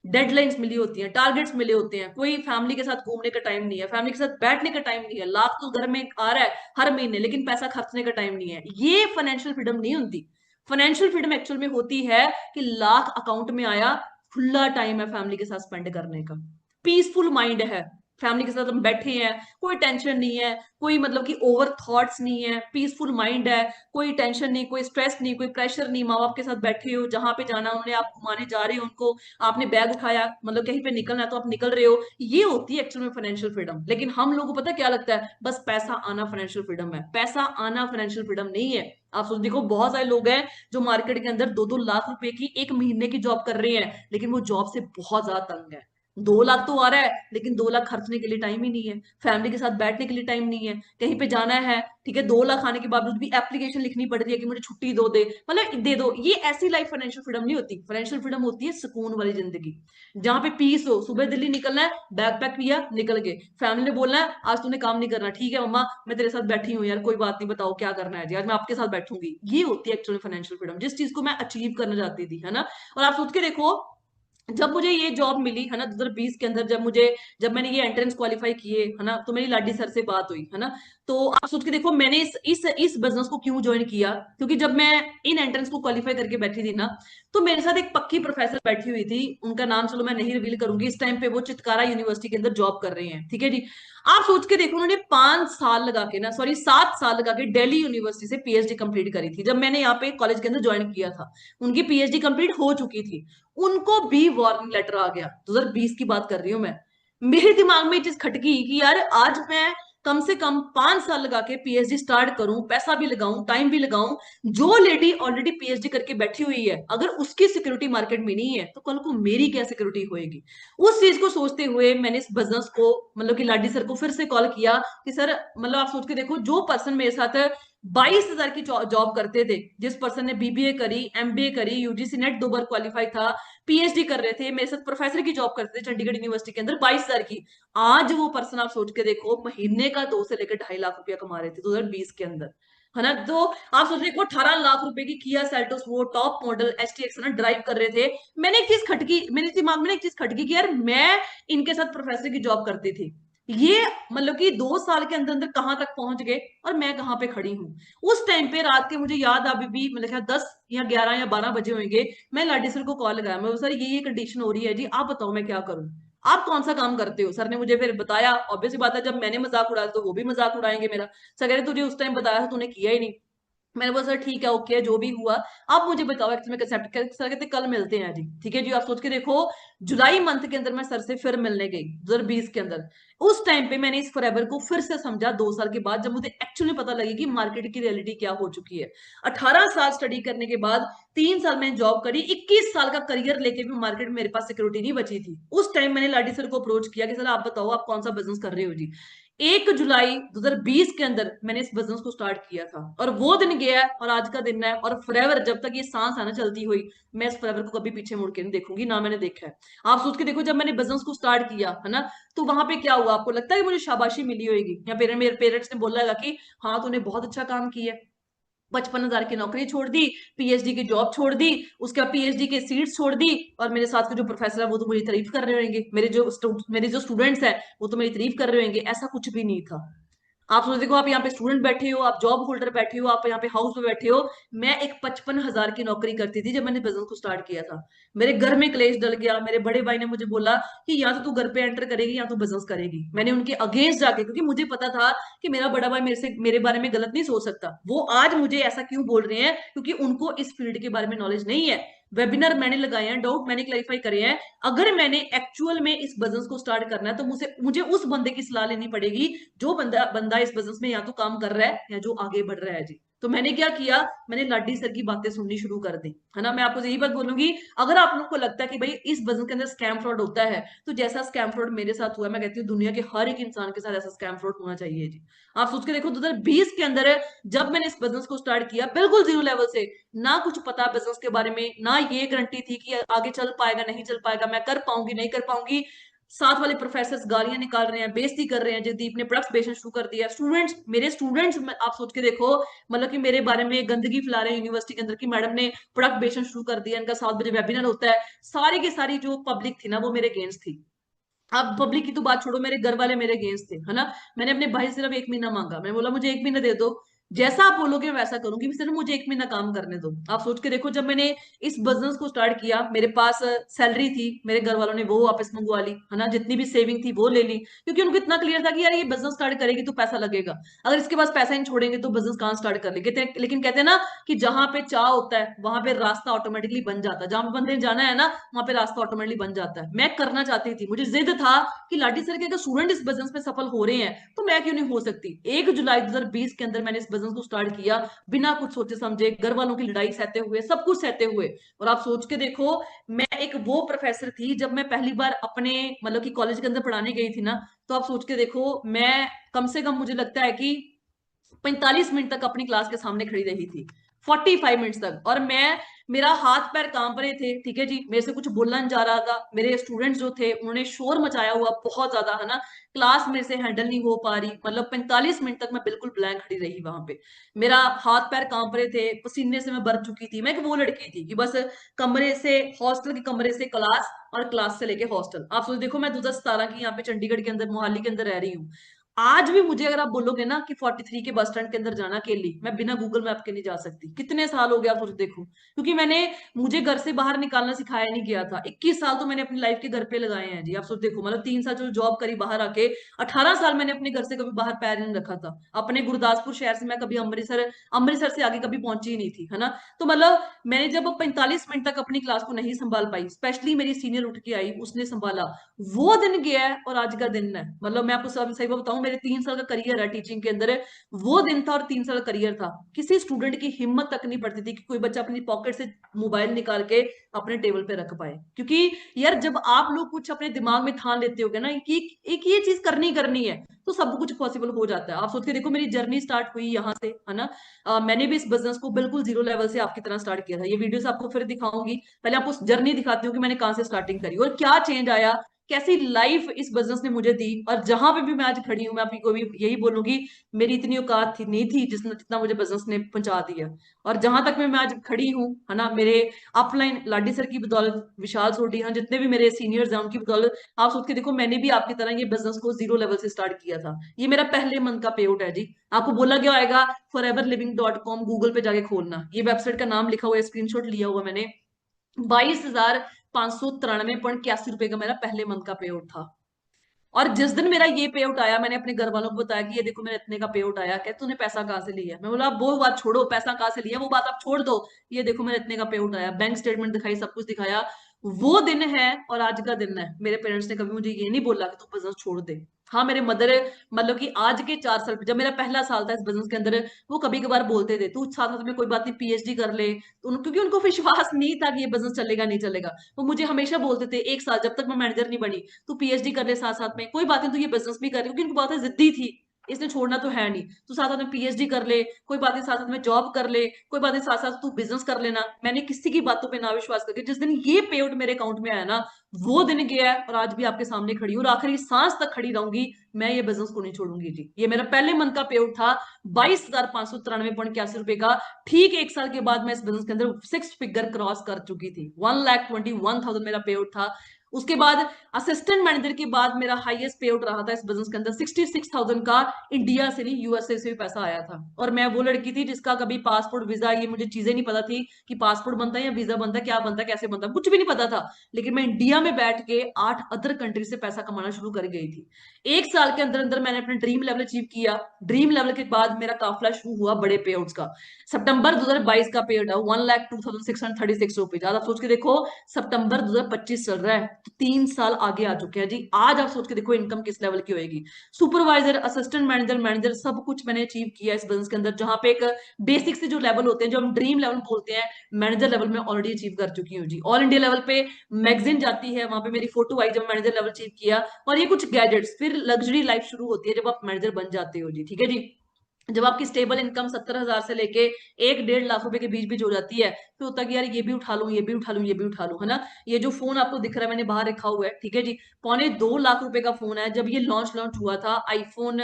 डेडलाइंस मिली होती हैं, टारगेट्स मिले होते हैं, कोई फैमिली के साथ घूमने का टाइम नहीं है, फैमिली के साथ बैठने का टाइम नहीं है। लाख तो घर में आ रहा है हर महीने, लेकिन पैसा खर्चने का टाइम नहीं है। ये फाइनेंशियल फ्रीडम नहीं होती। फाइनेंशियल फ्रीडम एक्चुअल में होती है कि लाख अकाउंट में आया, खुला टाइम है फैमिली के साथ स्पेंड करने का, पीसफुल माइंड है, फैमिली के साथ हम बैठे हैं, कोई टेंशन नहीं है, कोई मतलब कि ओवर थॉट्स नहीं है, पीसफुल माइंड है, कोई टेंशन नहीं, कोई स्ट्रेस नहीं, कोई प्रेशर नहीं। माँ बाप के साथ बैठे हो, जहां पे जाना उन्होंने आप घुमाने जा रहे हो उनको, आपने बैग उठाया मतलब कहीं पे निकलना है तो आप निकल रहे हो। ये होती है एक्चुअल में फाइनेंशियल फ्रीडम। लेकिन हम लोगों को पता क्या लगता है, बस पैसा आना फाइनेंशियल फ्रीडम है। पैसा आना फाइनेंशियल फ्रीडम नहीं है। आप सोच देखो, बहुत सारे लोग हैं जो मार्केट के अंदर 2-2 लाख रुपए की एक महीने की जॉब कर रहे हैं, लेकिन वो जॉब से बहुत ज्यादा तंग है। 2 लाख तो आ रहा है, लेकिन 2 लाख खर्चने के लिए टाइम ही नहीं है, फैमिली के साथ बैठने के लिए टाइम नहीं है, कहीं पे जाना है, ठीक है, 2 लाख आने के बावजूद भी एप्लीकेशन लिखनी पड़ रही है कि मुझे छुट्टी दो दे, मतलब दे दो। ये ऐसी लाइफ फाइनेंशियल फ्रीडम नहीं होती। फाइनेंशियल फ्रीडम होती है सुकून वाली जिंदगी, जहां पे पीस हो। सुबह दिल्ली निकलना है, बैग पैक किया निकल गए, फैमिली ने बोलना है आज तूने काम नहीं करना, ठीक है मम्मा मैं तेरे साथ बैठी हूँ यार, कोई बात नहीं, बताओ क्या करना है जी, आज मैं आपके साथ बैठूंगी। ये होती है एक्चुअली फाइनेंशियल फ्रीडम, जिस चीज को मैं अचीव करना चाहती थी, है ना। और आप सोच के देखो, जब मुझे ये जॉब मिली है ना 2020 के अंदर, जब मैंने ये एंट्रेंस क्वालिफाई किए है ना, तो मेरी लाडी सर से बात हुई, है ना। तो आप सोच के देखो मैंने इस बिजनेस को क्यों ज्वाइन किया, क्योंकि जब मैं इन एंट्रेंस को क्वालिफाई करके बैठी थी ना, तो मेरे साथ एक पक्की प्रोफेसर बैठी हुई थी। उनका नाम चलो मैं नहीं रिवील करूंगी, इस टाइम पे वो चितकारा यूनिवर्सिटी के अंदर जॉब कर रहे हैं। ठीक है जी। आप सोच के देखो, उन्होंने 5 साल लगा के ना, सॉरी 7 साल लगा के दिल्ली यूनिवर्सिटी से पीएचडी कंप्लीट करी थी। जब मैंने यहाँ पे कॉलेज के अंदर ज्वाइन किया था, उनकी पीएचडी कंप्लीट हो चुकी थी। उनको भी वार्निंग लेटर आ गया, 2020 की बात कर रही हूँ मैं। मेरे दिमाग में ये चीज खटकी कि यार आज मैं कम से कम 5 साल लगा के पीएचडी स्टार्ट करूं, पैसा भी लगाऊं, टाइम भी लगाऊं। जो लेडी ऑलरेडी पीएचडी करके बैठी हुई है, अगर उसकी सिक्योरिटी मार्केट में नहीं है, तो कल को मेरी क्या सिक्योरिटी होएगी। उस चीज को सोचते हुए मैंने इस बिजनेस को मतलब कि लाडी सर को फिर से कॉल किया कि सर मतलब आप सोच के देखो, जो पर्सन मेरे साथ 22 हजार की जॉब करते थे, जिस पर्सन ने बीबीए करी, एमबीए करी, यूजीसी नेट 2 बार क्वालिफाई था, पीएचडी कर रहे थे, मेरे साथ प्रोफेसर की जॉब करते थे चंडीगढ़ यूनिवर्सिटी के अंदर 22 हजार की, आज वो पर्सन आप सोच के देखो महीने का 2 से लेकर 2.5 लाख रुपया कमा रहे थे 2020 के अंदर, है ना। तो आप सोच रहे 18 लाख रुपए की किया सेल्टोस, वो टॉप मॉडल एसटीएक्स ना ड्राइव कर रहे थे। मैंने एक चीज खटकी, मेरे दिमाग में एक चीज खटकी कि यार मैं इनके साथ प्रोफेसर की जॉब करती थी, ये मतलब कि 2 साल के अंदर अंदर कहां तक पहुंच गए, और मैं कहां पे खड़ी हूँ। उस टाइम पे रात के मुझे याद अभी भी मतलब 10 या 11 या 12 बजे होंगे, मैं लाडी सर को कॉल लगाया, मैं सर ये कंडीशन हो रही है जी, आप बताओ मैं क्या करूं, आप कौन सा काम करते हो। सर ने मुझे फिर बताया, ऑब्वियसली बात है जब मैंने मजाक उड़ाया तो वो भी मजाक उड़ाएंगे मेरा। सर कह रहे तुझे उस टाइम बताया था तूने किया ही नहीं। मैंने बोला सर ठीक है, ओके जो भी हुआ, आप मुझे बताओ एक्चुअली में एक्सेप्ट कर। सर कहते कल मिलते हैं जी, ठीक है जी। आप सोच के देखो, जुलाई मंथ के अंदर मैं सर से फिर मिलने गई 2020 के अंदर। उस टाइम पे मैंने इस फॉरएवर को फिर से समझा 2 साल के बाद, जब मुझे एक्चुअली पता लगी कि मार्केट की रियलिटी क्या हो चुकी है। 18 साल स्टडी करने के बाद 3 साल मैंने जॉब करी, 21 साल का करियर लेके भी मार्केट में मेरे पास सिक्योरिटी नहीं बची थी। उस टाइम मैंने लाडी सर को अप्रोच किया कि सर आप बताओ आप कौन सा बिजनेस कर रहे हो जी। 1 जुलाई 2020 के अंदर मैंने इस बिजनेस को स्टार्ट किया था, और वो दिन गया है और आज का दिन है, और फॉरएवर जब तक ये सांस आना चलती हुई, मैं इस फॉरएवर को कभी पीछे मुड़ के नहीं देखूंगी, ना मैंने देखा है। आप सोच के देखो, जब मैंने बिजनेस को स्टार्ट किया है ना, तो वहां पे क्या हुआ? आपको लगता है कि मुझे शाबाशी मिली होगी, या मेरे पेरेंट्स ने बोला कि हाँ तूने बहुत अच्छा काम किया, 55,000 की नौकरी छोड़ दी, पीएचडी की जॉब छोड़ दी, उसके बाद पीएचडी के सीट्स छोड़ दी, और मेरे साथ के जो प्रोफेसर है वो तो मुझे तारीफ कर रहे होंगे, मेरे जो स्टूडेंट्स हैं वो तो मेरी तारीफ कर रहे होंगे। ऐसा कुछ भी नहीं था। आप सोच देखो, आप यहाँ पे स्टूडेंट बैठे हो, आप जॉब होल्डर बैठे हो, आप यहाँ पे हाउस में बैठे हो। मैं एक 55,000 की नौकरी करती थी जब मैंने बिजनेस को स्टार्ट किया था। मेरे घर में क्लेश डल गया, मेरे बड़े भाई ने मुझे बोला कि या तो तू घर पे एंटर करेगी या तू बिजनेस करेगी। मैंने उनके अगेंस्ट जाके, क्योंकि मुझे पता था कि मेरा बड़ा भाई मेरे बारे में गलत नहीं सोच सकता। वो आज मुझे ऐसा क्यों बोल रहे हैं? क्योंकि उनको इस फील्ड के बारे में नॉलेज नहीं है। वेबिनार मैंने लगाए हैं, डाउट मैंने क्लैरिफाई करे हैं। अगर मैंने एक्चुअल में इस बिजनेस को स्टार्ट करना है तो मुझे उस बंदे की सलाह लेनी पड़ेगी जो बंदा बंदा इस बिजनेस में या तो काम कर रहा है या जो आगे बढ़ रहा है जी। तो मैंने क्या किया, मैंने लाडी सर की बातें सुननी शुरू कर दी, है ना। मैं आपको यही बात बोलूंगी, अगर आप लोगों को लगता है कि भाई इस बिजनेस के अंदर स्कैम फ्रॉड होता है, तो जैसा स्कैम फ्रॉड मेरे साथ हुआ, मैं कहती हूँ दुनिया के हर एक इंसान के साथ ऐसा स्कैम फ्रॉड होना चाहिए जी। आप सोच के देखो, 2020 के अंदर जब मैंने इस बिजनेस को स्टार्ट किया, बिल्कुल जीरो लेवल से, ना कुछ पता बिजनेस के बारे में, ना ये गारंटी थी कि आगे चल पाएगा नहीं चल पाएगा, मैं कर पाऊंगी नहीं कर पाऊंगी। साथ वाले प्रोफेसर गालियां निकाल रहे हैं, बेइज्जती कर रहे हैं, जगदीप ने प्रोडक्ट्स बेचना शुरू कर दिया, मेरे स्टूडेंट्स आप सोच के देखो, मतलब कि मेरे बारे में गंदगी फैला रहे हैं यूनिवर्सिटी के अंदर की मैडम ने प्रोडक्ट बेचना शुरू कर दिया, इनका 7 बजे वेबिनार होता है। सारी की सारी जो पब्लिक थी ना वो मेरे अगेंस्ट थी। अब पब्लिक की तो बात छोड़ो, मेरे घर वाले मेरे अगेंस्ट थे, है ना। मैंने अपने भाई से सिर्फ 1 महीना मांगा, मैं बोला मुझे 1 महीना दे दो, जैसा आप बोलोगे मैं वैसा करूंगी, सिर्फ मुझे 1 महीना काम करने दो। आप सोच के देखो, जब मैंने इस बिजनेस को स्टार्ट किया, मेरे पास सैलरी थी, मेरे घर वालों ने वो वापस मंगवा ली, है ना, जितनी भी सेविंग थी वो ले ली, क्योंकि उनको इतना क्लियर था कि यार ये बिजनेस स्टार्ट करेगी तो पैसा लगेगा, अगर इसके पास पैसा ही छोड़ेंगे तो बिजनेस कहाँ स्टार्ट कर लेंगे। लेकिन कहते हैं ना कि जहां पे चाह होता है वहां पे रास्ता ऑटोमेटिकली बन जाता है, जहां पे बंदे ने जाना है ना वहां पे रास्ता ऑटोमेटिकली बन जाता है। मैं करना चाहती थी, मुझे जिद था कि लाठी सर के अगर स्टूडेंट इस बिजनेस में सफल हो रहे हैं तो मैं क्यों नहीं हो सकती। 1 जुलाई 2020 के अंदर मैंने इस बिजनेस को स्टार्ट किया, बिना कुछ सोचे समझे, घर वालों की लड़ाई सहते हुए, सब कुछ सहते हुए। और आप सोच के देखो, मैं एक वो प्रोफेसर थी, जब मैं पहली बार अपने मतलब कि कॉलेज के अंदर पढ़ाने गई थी ना, तो आप सोच के देखो, मैं कम से कम मुझे लगता है कि 45 मिनट तक अपनी क्लास के सामने खड़ी रही थी, 45 मिनट्स तक। और मेरा हाथ पैर कांप रहे थे, ठीक है जी, मेरे से कुछ बोलना नहीं जा रहा था। मेरे स्टूडेंट्स जो थे उन्होंने शोर मचाया हुआ बहुत ज्यादा, है ना। क्लास मेरे से हैंडल नहीं हो पा रही, मतलब 45 मिनट तक मैं बिल्कुल ब्लैंक खड़ी रही वहां पे। मेरा हाथ पैर कांप रहे थे, पसीने से मैं भर चुकी थी। मैं एक वो लड़की थी कि बस कमरे से हॉस्टल के कमरे से क्लास, और क्लास से लेके हॉस्टल। आप सोच देखो, मैं 2017 की यहाँ पे चंडीगढ़ के अंदर, मोहाली के अंदर रह रही हूँ। आज भी मुझे अगर आप बोलोगे ना कि 43 के बस स्टैंड के अंदर जाना अकेली, मैं बिना गूगल मैप के नहीं जा सकती। कितने साल हो गया आप सोच देखो, क्योंकि मुझे घर से बाहर निकालना सिखाया नहीं गया था। 21 साल तो मैंने अपनी लाइफ के घर पे लगाए हैं जी। आप सोच देखो, मतलब 3 साल जो जॉब करी बाहर आके, 18 साल मैंने अपने घर से कभी बाहर पैर नहीं रखा था। अपने गुरदासपुर शहर से मैं कभी अमृतसर से आगे कभी पहुंची ही नहीं थी, है ना। तो मतलब मैंने जब 45 मिनट तक अपनी क्लास को नहीं संभाल पाई, स्पेशली मेरी सीनियर उठ के आई, उसने संभाला। वो दिन गया है और आज का दिन है। मतलब मैं आपको सब सही बताऊं, मेरे 3 साल का करियर है टीचिंग के अंदर, वो दिन था और 3 साल का करियर था। किसी स्टूडेंट की हिम्मत तक नहीं पड़ती थी कि कोई बच्चा अपनी पॉकेट से मोबाइल निकाल के अपने टेबल पे रख पाए, क्योंकि यार जब आप लोग कुछ अपने दिमाग में ठान लेते हो ना कि एक ये चीज करनी है, तो सब कुछ पॉसिबल हो जाता है। आप सोच के देखो, मेरी जर्नी स्टार्ट हुई यहाँ से, है ना। मैंने भी इस बिजनेस को बिल्कुल जीरो लेवल से आपकी तरह स्टार्ट किया था। ये वीडियोस आपको फिर दिखाऊंगी, पहले आपको जर्नी दिखाती हूँ कि मैंने कहाँ से स्टार्टिंग करी और क्या चेंज आया, कैसी लाइफ इस बिजनेस ने मुझे दी। और जहां पे भी मैं आज खड़ी हूं, मैं आपको भी यही बोलूंगी, मेरी इतनी औकात थी नहीं थी जितना मुझे बिजनेस ने पहुंचा दिया। और जहां तक मैं आज खड़ी हूं, है ना, मेरे अपलाइन लाडी सर की बदौलत, विशाल सोडी, हाँ, जितने भी मेरे सीनियर्स हैं उनकी बदौलत। आप सोच के देखो, मैंने भी आपकी तरह ये बिजनेस को जीरो लेवल से स्टार्ट किया था। ये मेरा पहले मंथ का पे आउट है जी। आपको बोला गया होगा foreverliving.com, गूगल पे जाके खोलना, ये वेबसाइट का नाम लिखा हुआ है, स्क्रीनशॉट लिया हुआ मैंने। 22,593.81 रुपए का मेरा पहले मंथ का पे आउट था। और जिस दिन मेरा ये पे आउट आया, मैंने अपने घर वालों को बताया कि ये देखो मेरा इतने का पे आउट आया। कहते तूने पैसा कहाँ से लिया? मैं बोला आप वो बात छोड़ो, पैसा कहाँ से लिया वो बात आप छोड़ दो, ये देखो मेरा इतने का पे आउट आया। बैंक स्टेटमेंट दिखाई, सब कुछ दिखाया। वो दिन है और आज का दिन है। मेरे पेरेंट्स ने कभी मुझे ये नहीं बोला कि तू बिजनेस छोड़ दे, हाँ मेरे मदर मतलब कि आज के 4 साल जब मेरा पहला साल था इस बिजनेस के अंदर, वो कभी कभार बोलते थे तू साथ साथ में कोई बात नहीं पीएचडी कर ले, तो क्योंकि उनको विश्वास नहीं था कि ये बिजनेस चलेगा नहीं चलेगा। वो मुझे हमेशा बोलते थे 1 साल जब तक मैं मैनेजर नहीं बनी, तू पीएचडी कर ले साथ साथ में, कोई बात नहीं तू ये बिजनेस भी कर ले, क्योंकि उनको बात है जिद्दी थी, इसने छोड़ना तो है नहीं, तू साथ साथ में पीएचडी कर ले, कोई बात नहीं साथ साथ में जॉब कर ले, कोई बात नहीं साथ साथ तू बिजनेस कर लेना। मैंने किसी की बातों पे ना विश्वास करके जिस दिन ये पे आउट मेरे अकाउंट में आया ना, वो दिन गया है, और आज भी आपके सामने खड़ी हूँ और आखिरी सांस तक खड़ी रहूंगी। मैं ये बिजनेस को नहीं छोड़ूंगी जी। ये मेरा पहले मंथ का पे आउट था 22,593.81 रुपए का। ठीक 1 साल के बाद मैं इस बिजनेस के अंदर 6 फिगर क्रॉस कर चुकी थी। 1,21,000 मेरा पे आउट था। उसके बाद असिस्टेंट मैनेजर के बाद मेरा हाईएस्ट पे आउट रहा था इस बिजनेस के अंदर 66,000 का। इंडिया से नहीं, यूएसए से भी पैसा आया था। और मैं वो लड़की थी जिसका कभी पासपोर्ट वीजा ये मुझे चीजें नहीं पता थी कि पासपोर्ट बनता है या वीजा बनता है, क्या बनता है, कैसे बनता है, कुछ भी नहीं पता था। लेकिन मैं इंडिया में बैठ के 8 अदर कंट्री से पैसा कमाना शुरू कर गई थी। 1 साल के अंदर अंदर मैंने अपना ड्रीम लेवल अचीव किया। ड्रीम लेवल के बाद मेरा काफिला शुरू हुआ बड़े पे आउट्स का। सितंबर 2022 का पे आउट है 1,02,636 रुपीज। आज आप सोच के देखो, सितंबर 2025 चल रहा है, तो 3 साल आगे आ चुके हैं जी। आज आप सोच के देखो इनकम किस लेवल की होगी। सुपरवाइजर, असिस्टेंट मैनेजर, मैनेजर, सब कुछ मैंने अचीव किया इस बिजनेस के अंदर। जहां पे एक बेसिक से जो लेवल होते हैं, जो हम ड्रीम लेवल बोलते हैं, मैनेजर लेवल में ऑलरेडी अचीव कर चुकी हूँ जी। ऑल इंडिया लेवल पे मैगजीन जाती है, वहां पे मेरी फोटो आई जब मैनेजर लेवल अचीव किया। और ये कुछ गैजेट्स, फिर लग्जरी लाइफ शुरू होती है जब आप मैनेजर बन जाते हो जी। ठीक है जी। जब आपकी स्टेबल इनकम 70,000 से लेके 1-1.5 लाख रुपए के बीच बीच हो जाती है, फिर होता है कि यार ये भी उठा लूं, ये भी उठा लूं, ये भी उठा लूं, है ना। ये जो फोन आपको दिख रहा है मैंने बाहर रखा हुआ है, ठीक है जी, 2.25 लाख रुपए का फोन है। जब ये लॉन्च लॉन्च हुआ था आईफोन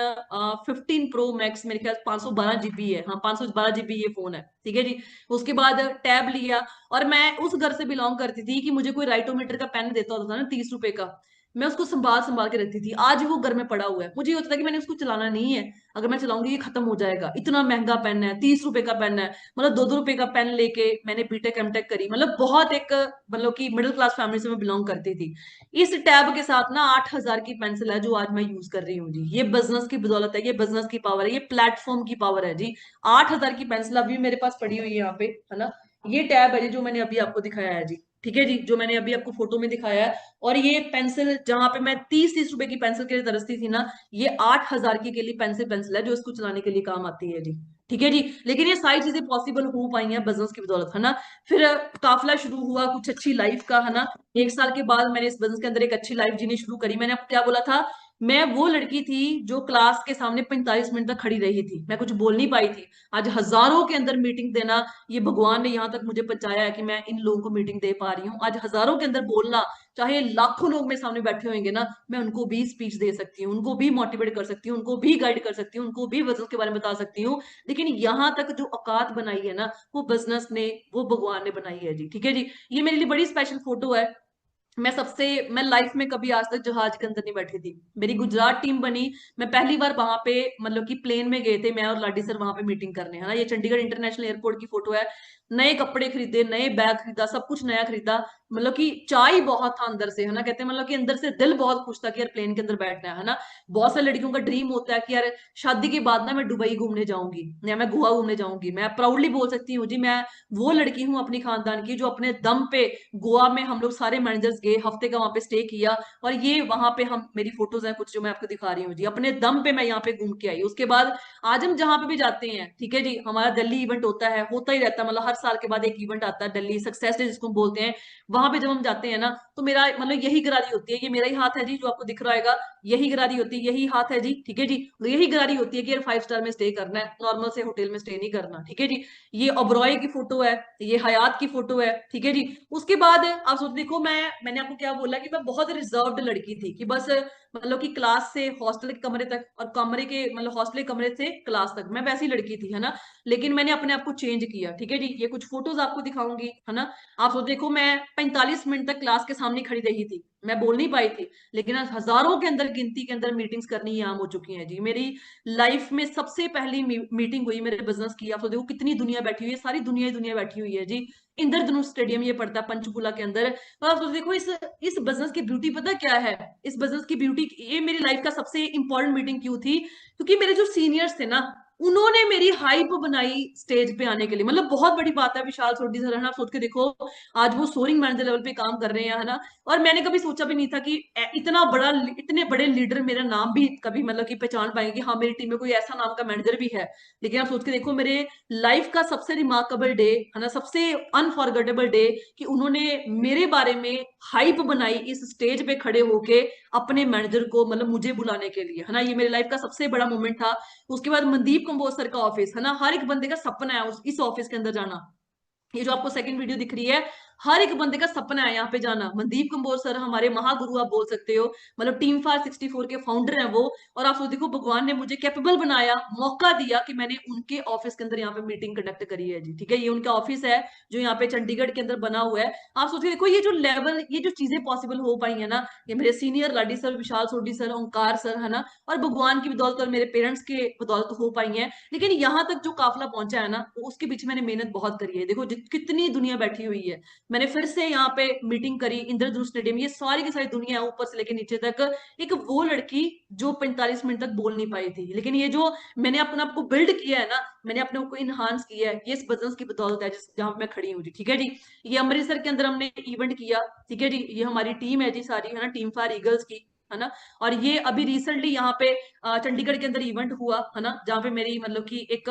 15 प्रो मैक्स, मेरे ख्याल 512 GB है, हाँ 512 GB ये फोन है, ठीक है जी। उसके बाद टैब लिया। और मैं उस घर से बिलोंग करती थी कि मुझे कोई राइटोमीटर का पेन देता होता था ना 30 रुपए का, मैं उसको संभाल संभाल के रखती थी। आज वो घर में पड़ा हुआ है, मुझे ये होता था कि मैंने उसको चलाना नहीं है, अगर मैं चलाऊंगी ये खत्म हो जाएगा। इतना महंगा पेन है, 30 रुपए का पेन है। मतलब 2-2 रुपए का पेन लेके मैंने बीटेक एमटेक करी। मतलब बहुत एक मतलब कि मिडिल क्लास फैमिली से मैं बिलोंग करती थी। इस टैब के साथ ना 8,000 की पेंसिल है जो आज मैं यूज कर रही हूँ जी। ये बिजनेस की बदौलत है, ये बिजनेस की पावर है, ये प्लेटफॉर्म की पावर है जी। 8,000 की पेंसिल अभी मेरे पास पड़ी हुई है यहाँ पे, है ना। ये टैब है जी जो मैंने अभी आपको दिखाया है जी, ठीक है जी, जो मैंने अभी आपको फोटो में दिखाया है। और ये पेंसिल जहां पे मैं 30-30 रुपए की पेंसिल के लिए तरसती थी ना, ये 8,000 की के लिए पेंसिल पेंसिल है जो इसको चलाने के लिए काम आती है जी। ठीक है जी। लेकिन ये सारी चीजें पॉसिबल हो पाई हैं बिजनेस की बदौलत, है ना। फिर काफिला शुरू हुआ कुछ अच्छी लाइफ का, है ना। 1 साल के बाद मैंने इस बिजनेस के अंदर एक अच्छी लाइफ जीनी शुरू करी। मैंने आपको क्या बोला था, मैं वो लड़की थी जो क्लास के सामने 45 मिनट तक खड़ी रही थी, मैं कुछ बोल नहीं पाई थी। आज हजारों के अंदर मीटिंग देना, ये भगवान ने यहाँ तक मुझे पहुंचाया है कि मैं इन लोगों को मीटिंग दे पा रही हूँ। आज हजारों के अंदर बोलना, चाहे लाखों लोग मेरे सामने बैठे होंगे ना, मैं उनको भी स्पीच दे सकती हूँ, उनको भी मोटिवेट कर सकती हूँ, उनको भी गाइड कर सकती हूँ, उनको भी बिजनेस के बारे में बता सकती हूँ। लेकिन यहाँ तक जो औकात बनाई है ना, वो बिजनेस ने, वो भगवान ने बनाई है जी। ठीक है जी। ये मेरे लिए बड़ी स्पेशल फोटो है। मैं लाइफ में कभी आज तक जहाज के अंदर नहीं बैठी थी। मेरी गुजरात टीम बनी, मैं पहली बार वहां पे मतलब कि प्लेन में गए थे मैं और लाडी सर वहां पे मीटिंग करने, है ना। ये चंडीगढ़ इंटरनेशनल एयरपोर्ट की फोटो है। नए कपड़े खरीदे, नए बैग खरीदा, सब कुछ नया खरीदा। मतलब कि चाय बहुत था अंदर से, है ना। कहते हैं मतलब कि अंदर से दिल बहुत खुश था कि यार प्लेन के अंदर बैठना है ना। बहुत सारी लड़कियों का ड्रीम होता है कि यार शादी के बाद ना मैं दुबई घूमने जाऊंगी या मैं गोवा घूमने जाऊंगी। मैं प्राउडली बोल सकती हूँ जी, मैं वो लड़की हूँ अपनी खानदान की जो अपने दम पे गोवा में हम लोग सारे मैनेजर्स गए, हफ्ते का वहां पे स्टे किया। और ये वहां पे हम, मेरी फोटोज हैं कुछ जो मैं आपको दिखा रही हूँ जी, अपने दम पे मैं यहाँ पे घूम के आई। उसके बाद आज हम जहां पे भी जाते हैं, ठीक है जी, हमारा दिल्ली इवेंट होता ही रहता है। मतलब हर साल के बाद एक इवेंट आता है, दिल्ली सक्सेस डे जिसको हम बोलते हैं। वहां पे जब हम जाते हैं ना, तो मेरा मतलब यही गरारी होती है, ये मेरा ही हाथ है जी जो आपको दिख रहा है, यही गरारी होती है, यही हाथ है जी, ठीक है जी। यही गरारी होती है कि यार 5 स्टार में स्टे करना है, नॉर्मल से होटल में स्टे नहीं करना, ठीक है जी। ये ओबरॉय की फोटो है, ये हयात की फोटो है, ठीक है जी। उसके बाद आप सोच देखो, मैंने आपको क्या बोला कि मैं बहुत रिजर्व्ड लड़की थी, कि बस मतलब कि क्लास से हॉस्टल के कमरे तक, और कमरे के मतलब हॉस्टल के कमरे से क्लास तक, मैं वैसी लड़की थी, है ना। लेकिन मैंने अपने आप को चेंज किया, ठीक है जी। ये कुछ फोटोज आपको दिखाऊंगी, है ना। आप सोच देखो, मैं 45 मिनट तक क्लास के सामने खड़ी रही थी, मैं बोल नहीं पाई थी। लेकिन आज हजारों के अंदर, गिनती के अंदर मीटिंग्स करनी आम हो चुकी हैं जी। मेरी लाइफ में सबसे पहली मीटिंग हुई मेरे बिजनेस की। आप तो देखो कितनी दुनिया बैठी हुई है, सारी दुनिया ही दुनिया बैठी हुई है जी। इंद्रधनुष स्टेडियम ये पड़ता है पंचकुला के अंदर। और आप तो देखो इस बिजनेस की ब्यूटी पता क्या है। इस बिजनेस की ब्यूटी, ये मेरी लाइफ का सबसे इंपॉर्टेंट मीटिंग क्यों थी, क्योंकि मेरे जो सीनियर्स थे ना, उन्होंने मेरी हाइप बनाई स्टेज पे आने के लिए। मतलब बहुत बड़ी बात है विशाल सोडी सर, है ना। आप सोच के देखो, आज वो सोरिंग मैनेजर लेवल पे काम कर रहे हैं, है ना। और मैंने कभी सोचा भी नहीं था कि इतना बड़ा, इतने बड़े लीडर मेरा नाम भी कभी मतलब कि पहचान पाएंगे कि हाँ मेरी टीम में कोई ऐसा नाम का मैनेजर भी है। लेकिन आप सोच के देखो, मेरे लाइफ का सबसे रिमार्केबल डे, है ना, सबसे अनफॉरगेटेबल डे, कि उन्होंने मेरे बारे में हाइप बनाई इस स्टेज पे खड़े होके अपने मैनेजर को, मतलब मुझे बुलाने के लिए, है ना। ये मेरे लाइफ का सबसे बड़ा मोमेंट था। उसके बाद मनदीप कंबोज सर का ऑफिस, है ना, हर एक बंदे का सपना है इस ऑफिस के अंदर जाना। ये जो आपको सेकंड वीडियो दिख रही है, हर एक बंदे का सपना है यहाँ पे जाना। मनदीप कंबोज सर हमारे महागुरु आप बोल सकते हो, मतलब टीम फार 64 के फाउंडर हैं वो। और आप सोच देखो, भगवान ने मुझे कैपेबल बनाया, मौका दिया कि मैंने उनके ऑफिस के अंदर यहाँ पे मीटिंग कंडक्ट करी है जी। ठीक है, ये उनका ऑफिस है जो यहाँ पे चंडीगढ़ के अंदर बना हुआ है। आप सोचिए देखो, ये जो लेवल, ये जो चीजें पॉसिबल हो पाई है ना, ये मेरे सीनियर लाडी सर, विशाल सोडी सर, ओंकार सर, है ना, और भगवान की बदौलत और मेरे पेरेंट्स के बदौलत हो पाई है। लेकिन यहाँ तक जो काफिला पहुंचा है ना, उसके पीछे मैंने मेहनत बहुत करी है। देखो कितनी दुनिया बैठी हुई है। मैंने फिर से यहाँ पे मीटिंग करी इंद्रधनुष स्टेडियम, ये सारी की सारी दुनिया है ऊपर से लेके नीचे तक। एक वो लड़की जो 45 मिनट तक बोल नहीं पाई थी, लेकिन ये जो मैंने अपने आप को बिल्ड किया है ना, मैंने अपने आप को इनहांस किया है, ये इस बिजनेस की बदौलत है जहां पे मैं खड़ी हूँ जी। ठीक है जी, ये अमृतसर के अंदर हमने इवेंट किया। ठीक है जी, ये हमारी टीम है जी सारी, है ना, टीम फार ईगल्स की, है ना। और ये अभी रिसेंटली यहाँ पे चंडीगढ़ के अंदर इवेंट हुआ, है ना, जहाँ पे मेरी मतलब कि एक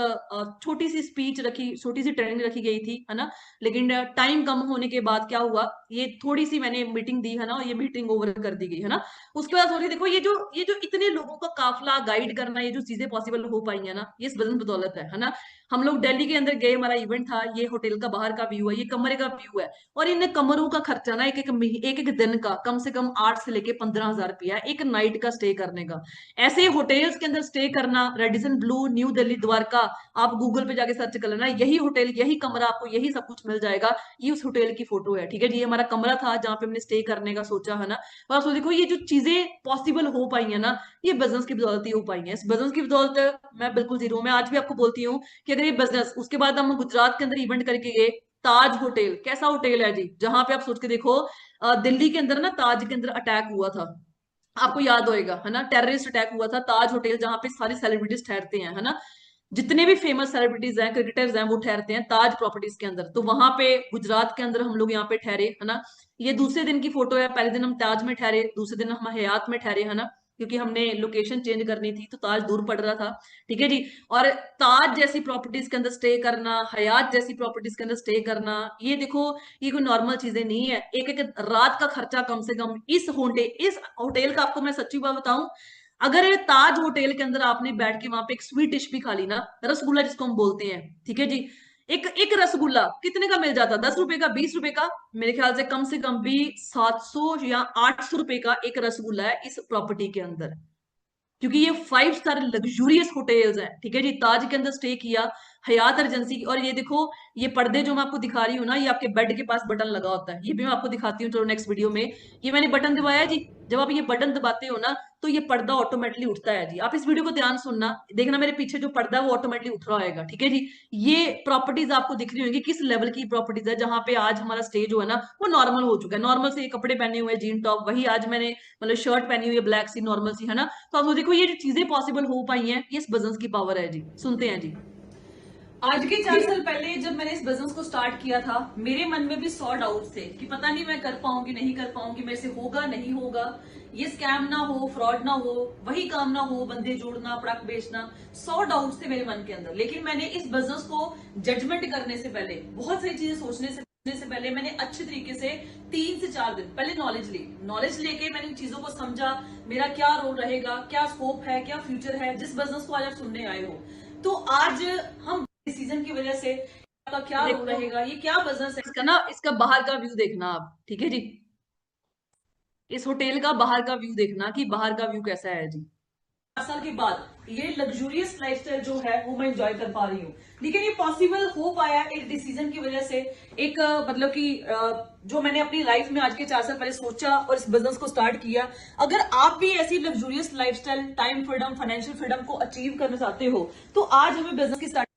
छोटी सी स्पीच रखी, छोटी सी ट्रेनिंग रखी गई थी, है ना। लेकिन टाइम कम होने के बाद क्या हुआ, ये थोड़ी सी मैंने मीटिंग दी, है ना, और ये मीटिंग ओवर कर दी गई, है ना। उसके बाद सोचिए देखो, ये जो इतने लोगों का काफिला गाइड करना, ये जो चीजें पॉसिबल हो पाई है ना, ये इस बिजनेस बदौलत है ना। हम लोग दिल्ली के अंदर गए, हमारा इवेंट था, ये होटल का बाहर का व्यू है, ये कमरे का व्यू है। और इन कमरों का खर्चा ना एक एक दिन का कम से कम 8 से लेके 15,000 रुपया एक नाइट का स्टे करने का। ऐसे होटल्स के अंदर स्टे करना, Radisson Blu, new Delhi, Dwarka, आप गूगल पे जाके सर्च कर लेना, यही होटल, यही कमरा, आपको यही सब कुछ मिल जाएगा। ये उस होटल की फोटो है। ठीक है जी, ये हमारा कमरा था जहाँ पे हमने स्टे करने का सोचा, है ना। और आप देखो, ये जो चीजें पॉसिबल हो पाई है ना, ये बिजनेस की बदौलत ही हो पाई है। इस बिजनेस की बदौलत मैं बिल्कुल जीरो, मैं आज भी आपको बोलती हूँ कि अगर ये बिजनेस, उसके बाद हम गुजरात के अंदर इवेंट करके गए, ताज होटल, कैसा होटल है जी, जहां पे आप सोच के देखो, दिल्ली के अंदर ना ताज के अंदर अटैक हुआ था, आपको याद होएगा, है ना, टेररिस्ट अटैक हुआ था। ताज होटल जहां पे सारे सेलिब्रिटीज ठहरते हैं, है ना, जितने भी फेमस सेलिब्रिटीज हैं, क्रिकेटर्स हैं, वो ठहरते हैं ताज प्रॉपर्टीज के अंदर। तो वहां पे गुजरात के अंदर हम लोग यहाँ पे ठहरे, है ना। ये दूसरे दिन की फोटो है, पहले दिन हम ताज में ठहरे, दूसरे दिन हम हयात में ठहरे, है ना, क्योंकि हमने लोकेशन चेंज करनी थी तो ताज दूर पड़ रहा था। ठीक है जी। और ताज जैसी प्रॉपर्टीज के अंदर स्टे करना, हयात जैसी प्रॉपर्टीज के अंदर स्टे करना, ये देखो, ये कोई नॉर्मल चीजें नहीं है। एक एक रात का खर्चा कम से कम इस होटल का, आपको मैं सच्ची बात बताऊं, अगर ये ताज होटल के अंदर आपने बैठ के वहां पे एक स्वीट डिश भी खा ली ना, रसगुल्ला जिसको हम बोलते हैं, ठीक है जी, एक एक रसगुल्ला कितने का मिल जाता, 10 रुपए का, 20 रुपए का, मेरे ख्याल से कम भी 700 या 800 रुपए का एक रसगुल्ला है इस प्रॉपर्टी के अंदर। क्योंकि ये 5 स्टार लग्जूरियस होटल्स हैं। ठीक है जी, ताज के अंदर स्टे किया, हयात एजेंसी। और ये देखो, ये पर्दे जो मैं आपको दिखा रही हूँ ना, ये आपके बेड के पास बटन लगा होता है, ये भी मैं आपको दिखाती हूँ चलो नेक्स्ट वीडियो में। ये मैंने बटन दबाया जी, जब आप ये बटन दबाते हो ना, तो ये पर्दा ऑटोमेटिकली उठता है जी। आप इस वीडियो को ध्यान सुनना, देखना मेरे पीछे जो पर्दा है वो ऑटोमेटिकली उठ रहा होगा। ठीक है जी, ये प्रॉपर्टीज आपको दिख रही होंगी किस लेवल की प्रॉपर्टीज है, जहां पे आज हमारा स्टे जो है ना, वो नॉर्मल हो चुका है। नॉर्मल से ये कपड़े पहने हुए, जीन टॉप, वही आज मैंने मतलब शर्ट पहनी हुई है ब्लैक सी, नॉर्मल सी, है ना। तो आप देखो, ये जो चीजें पॉसिबल हो पाई हैं, ये इस बिजनेस की पावर है जी। सुनते हैं जी। आज के 4 साल पहले जब मैंने इस बिजनेस को स्टार्ट किया था, मेरे मन में भी 100 डाउट्स थे कि पता नहीं मैं कर पाऊंगी, नहीं कर पाऊंगी, मेरे से होगा नहीं होगा, ये स्कैम ना हो, फ्रॉड ना हो, वही काम ना हो, बंदे जोड़ना, प्रोडक्ट बेचना। 100 डाउट्स थे मेरे मन के अंदर। लेकिन मैंने इस बिजनेस को जजमेंट करने से पहले, बहुत सारी चीजें सोचने से पहले, मैंने अच्छे तरीके से 3 से 4 दिन पहले नॉलेज लेके मैंने इन चीजों को समझा, मेरा क्या रोल रहेगा, क्या स्कोप है, क्या फ्यूचर है, जिस बिजनेस को आज आप सुनने आए हो। तो आज हम डिसीजन की वजह से आपका क्या रोल रहेगा, ये क्या बिजनेस है, इसका ना, इसका बाहर का व्यू देखना आप। ठीक है जी, इस होटल का बाहर का व्यू देखना कि बाहर का व्यू कैसा है जी। 4 साल के बाद ये लग्जूरियस लाइफस्टाइल जो है वो मैं एंजॉय कर पा रही हूँ। लेकिन ये पॉसिबल हो पाया एक डिसीजन की वजह से, एक मतलब कि जो मैंने अपनी लाइफ में आज के 4 साल पहले सोचा और इस बिजनेस को स्टार्ट किया। अगर आप भी ऐसी luxurious lifestyle, time freedom, financial freedom को अचीव करना चाहते हो, तो आज हमें बिजनेस की स्टार्ट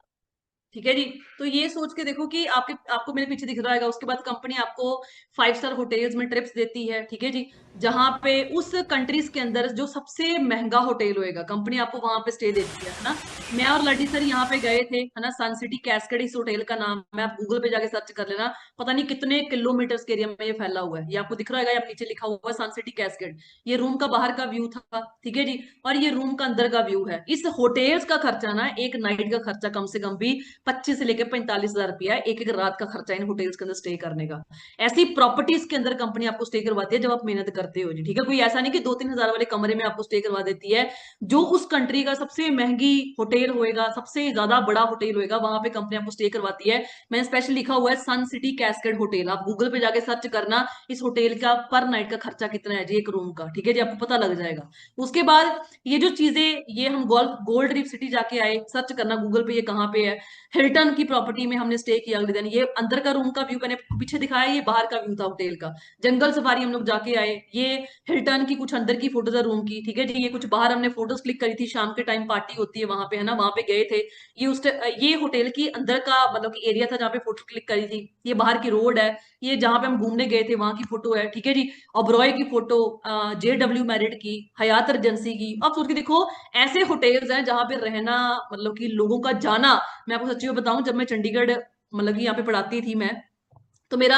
ठीक है जी। तो ये सोच के देखो कि आपको मेरे पीछे दिख रहा है। उसके बाद कंपनी आपको 5 स्टार होटल्स में ट्रिप्स देती है, ठीक है जी। जहां पे उस कंट्रीज के अंदर जो सबसे महंगा होटल होएगा, कंपनी आपको वहां पे स्टे देती है ना। मैं और लड्डी सर यहाँ पे गए थे, है ना। सन सिटी कैस्केड इस होटल का नाम है, आप गूगल पे जाके सर्च कर लेना। पता नहीं कितने किलोमीटर के एरिया में ये फैला हुआ है, ये आपको दिख रहा है, नीचे लिखा हुआ है सन सिटी कैस्केड। ये रूम का बाहर का व्यू था, ठीक है जी। और ये रूम का अंदर का व्यू है। इस होटेल्स का खर्चा ना, एक नाइट का खर्चा कम से कम भी 25 से लेकर 45 हजार रुपया है, एक एक रात का खर्चा इन होटल्स के अंदर स्टे करने का। ऐसी प्रॉपर्टीज के अंदर कंपनी आपको स्टे करवाती है जब आप मेहनत करते हो जी, ठीक है। कोई ऐसा नहीं कि 2-3 हजार वाले कमरे में आपको स्टे करवा देती है। जो उस कंट्री का सबसे महंगी होटल होएगा, सबसे ज्यादा बड़ा होटल होएगा, वहां पे कंपनी आपको स्टे करवाती है। मैंने स्पेशल लिखा हुआ है सन सिटी कैस्केड होटल, आप गूगल पे जाके सर्च करना इस होटल का पर नाइट का खर्चा कितना है जी, एक रूम का, ठीक है जी, आपको पता लग जाएगा। उसके बाद ये जो चीजें, ये हम गोल्ड रीफ सिटी जाके आए, सर्च करना गूगल पे ये कहाँ पे है। हिल्टन की प्रॉपर्टी में हमने स्टे किया अगले दिन। ये अंदर का रूम का व्यू मैंने पीछे दिखाया, ये बाहर का व्यू था होटल का। जंगल सफारी हम लोग जाके आए। ये हिल्टन की कुछ अंदर की फोटोज है रूम की, ठीक है जी। ये कुछ बाहर हमने फोटोज क्लिक करी थी, शाम के टाइम पार्टी होती है वहां पे, है ना, वहां पे गए थे। ये होटल की अंदर का मतलब कि एरिया था जहाँ पे फोटो क्लिक करी थी। ये बाहर की रोड है, ये जहाँ पे हम घूमने गए थे वहां की फोटो है, ठीक है जी। ओबरॉय की फोटो, JW मैरिड की, हयात एजेंसी की। आप सोच के देखो, ऐसे होटल्स हैं जहां पे रहना, मतलब कि लोगों का जाना। मैं आपको सच्ची में बताऊं, जब मैं चंडीगढ़ मतलब कि यहाँ पे पढ़ाती थी मैं, तो मेरा,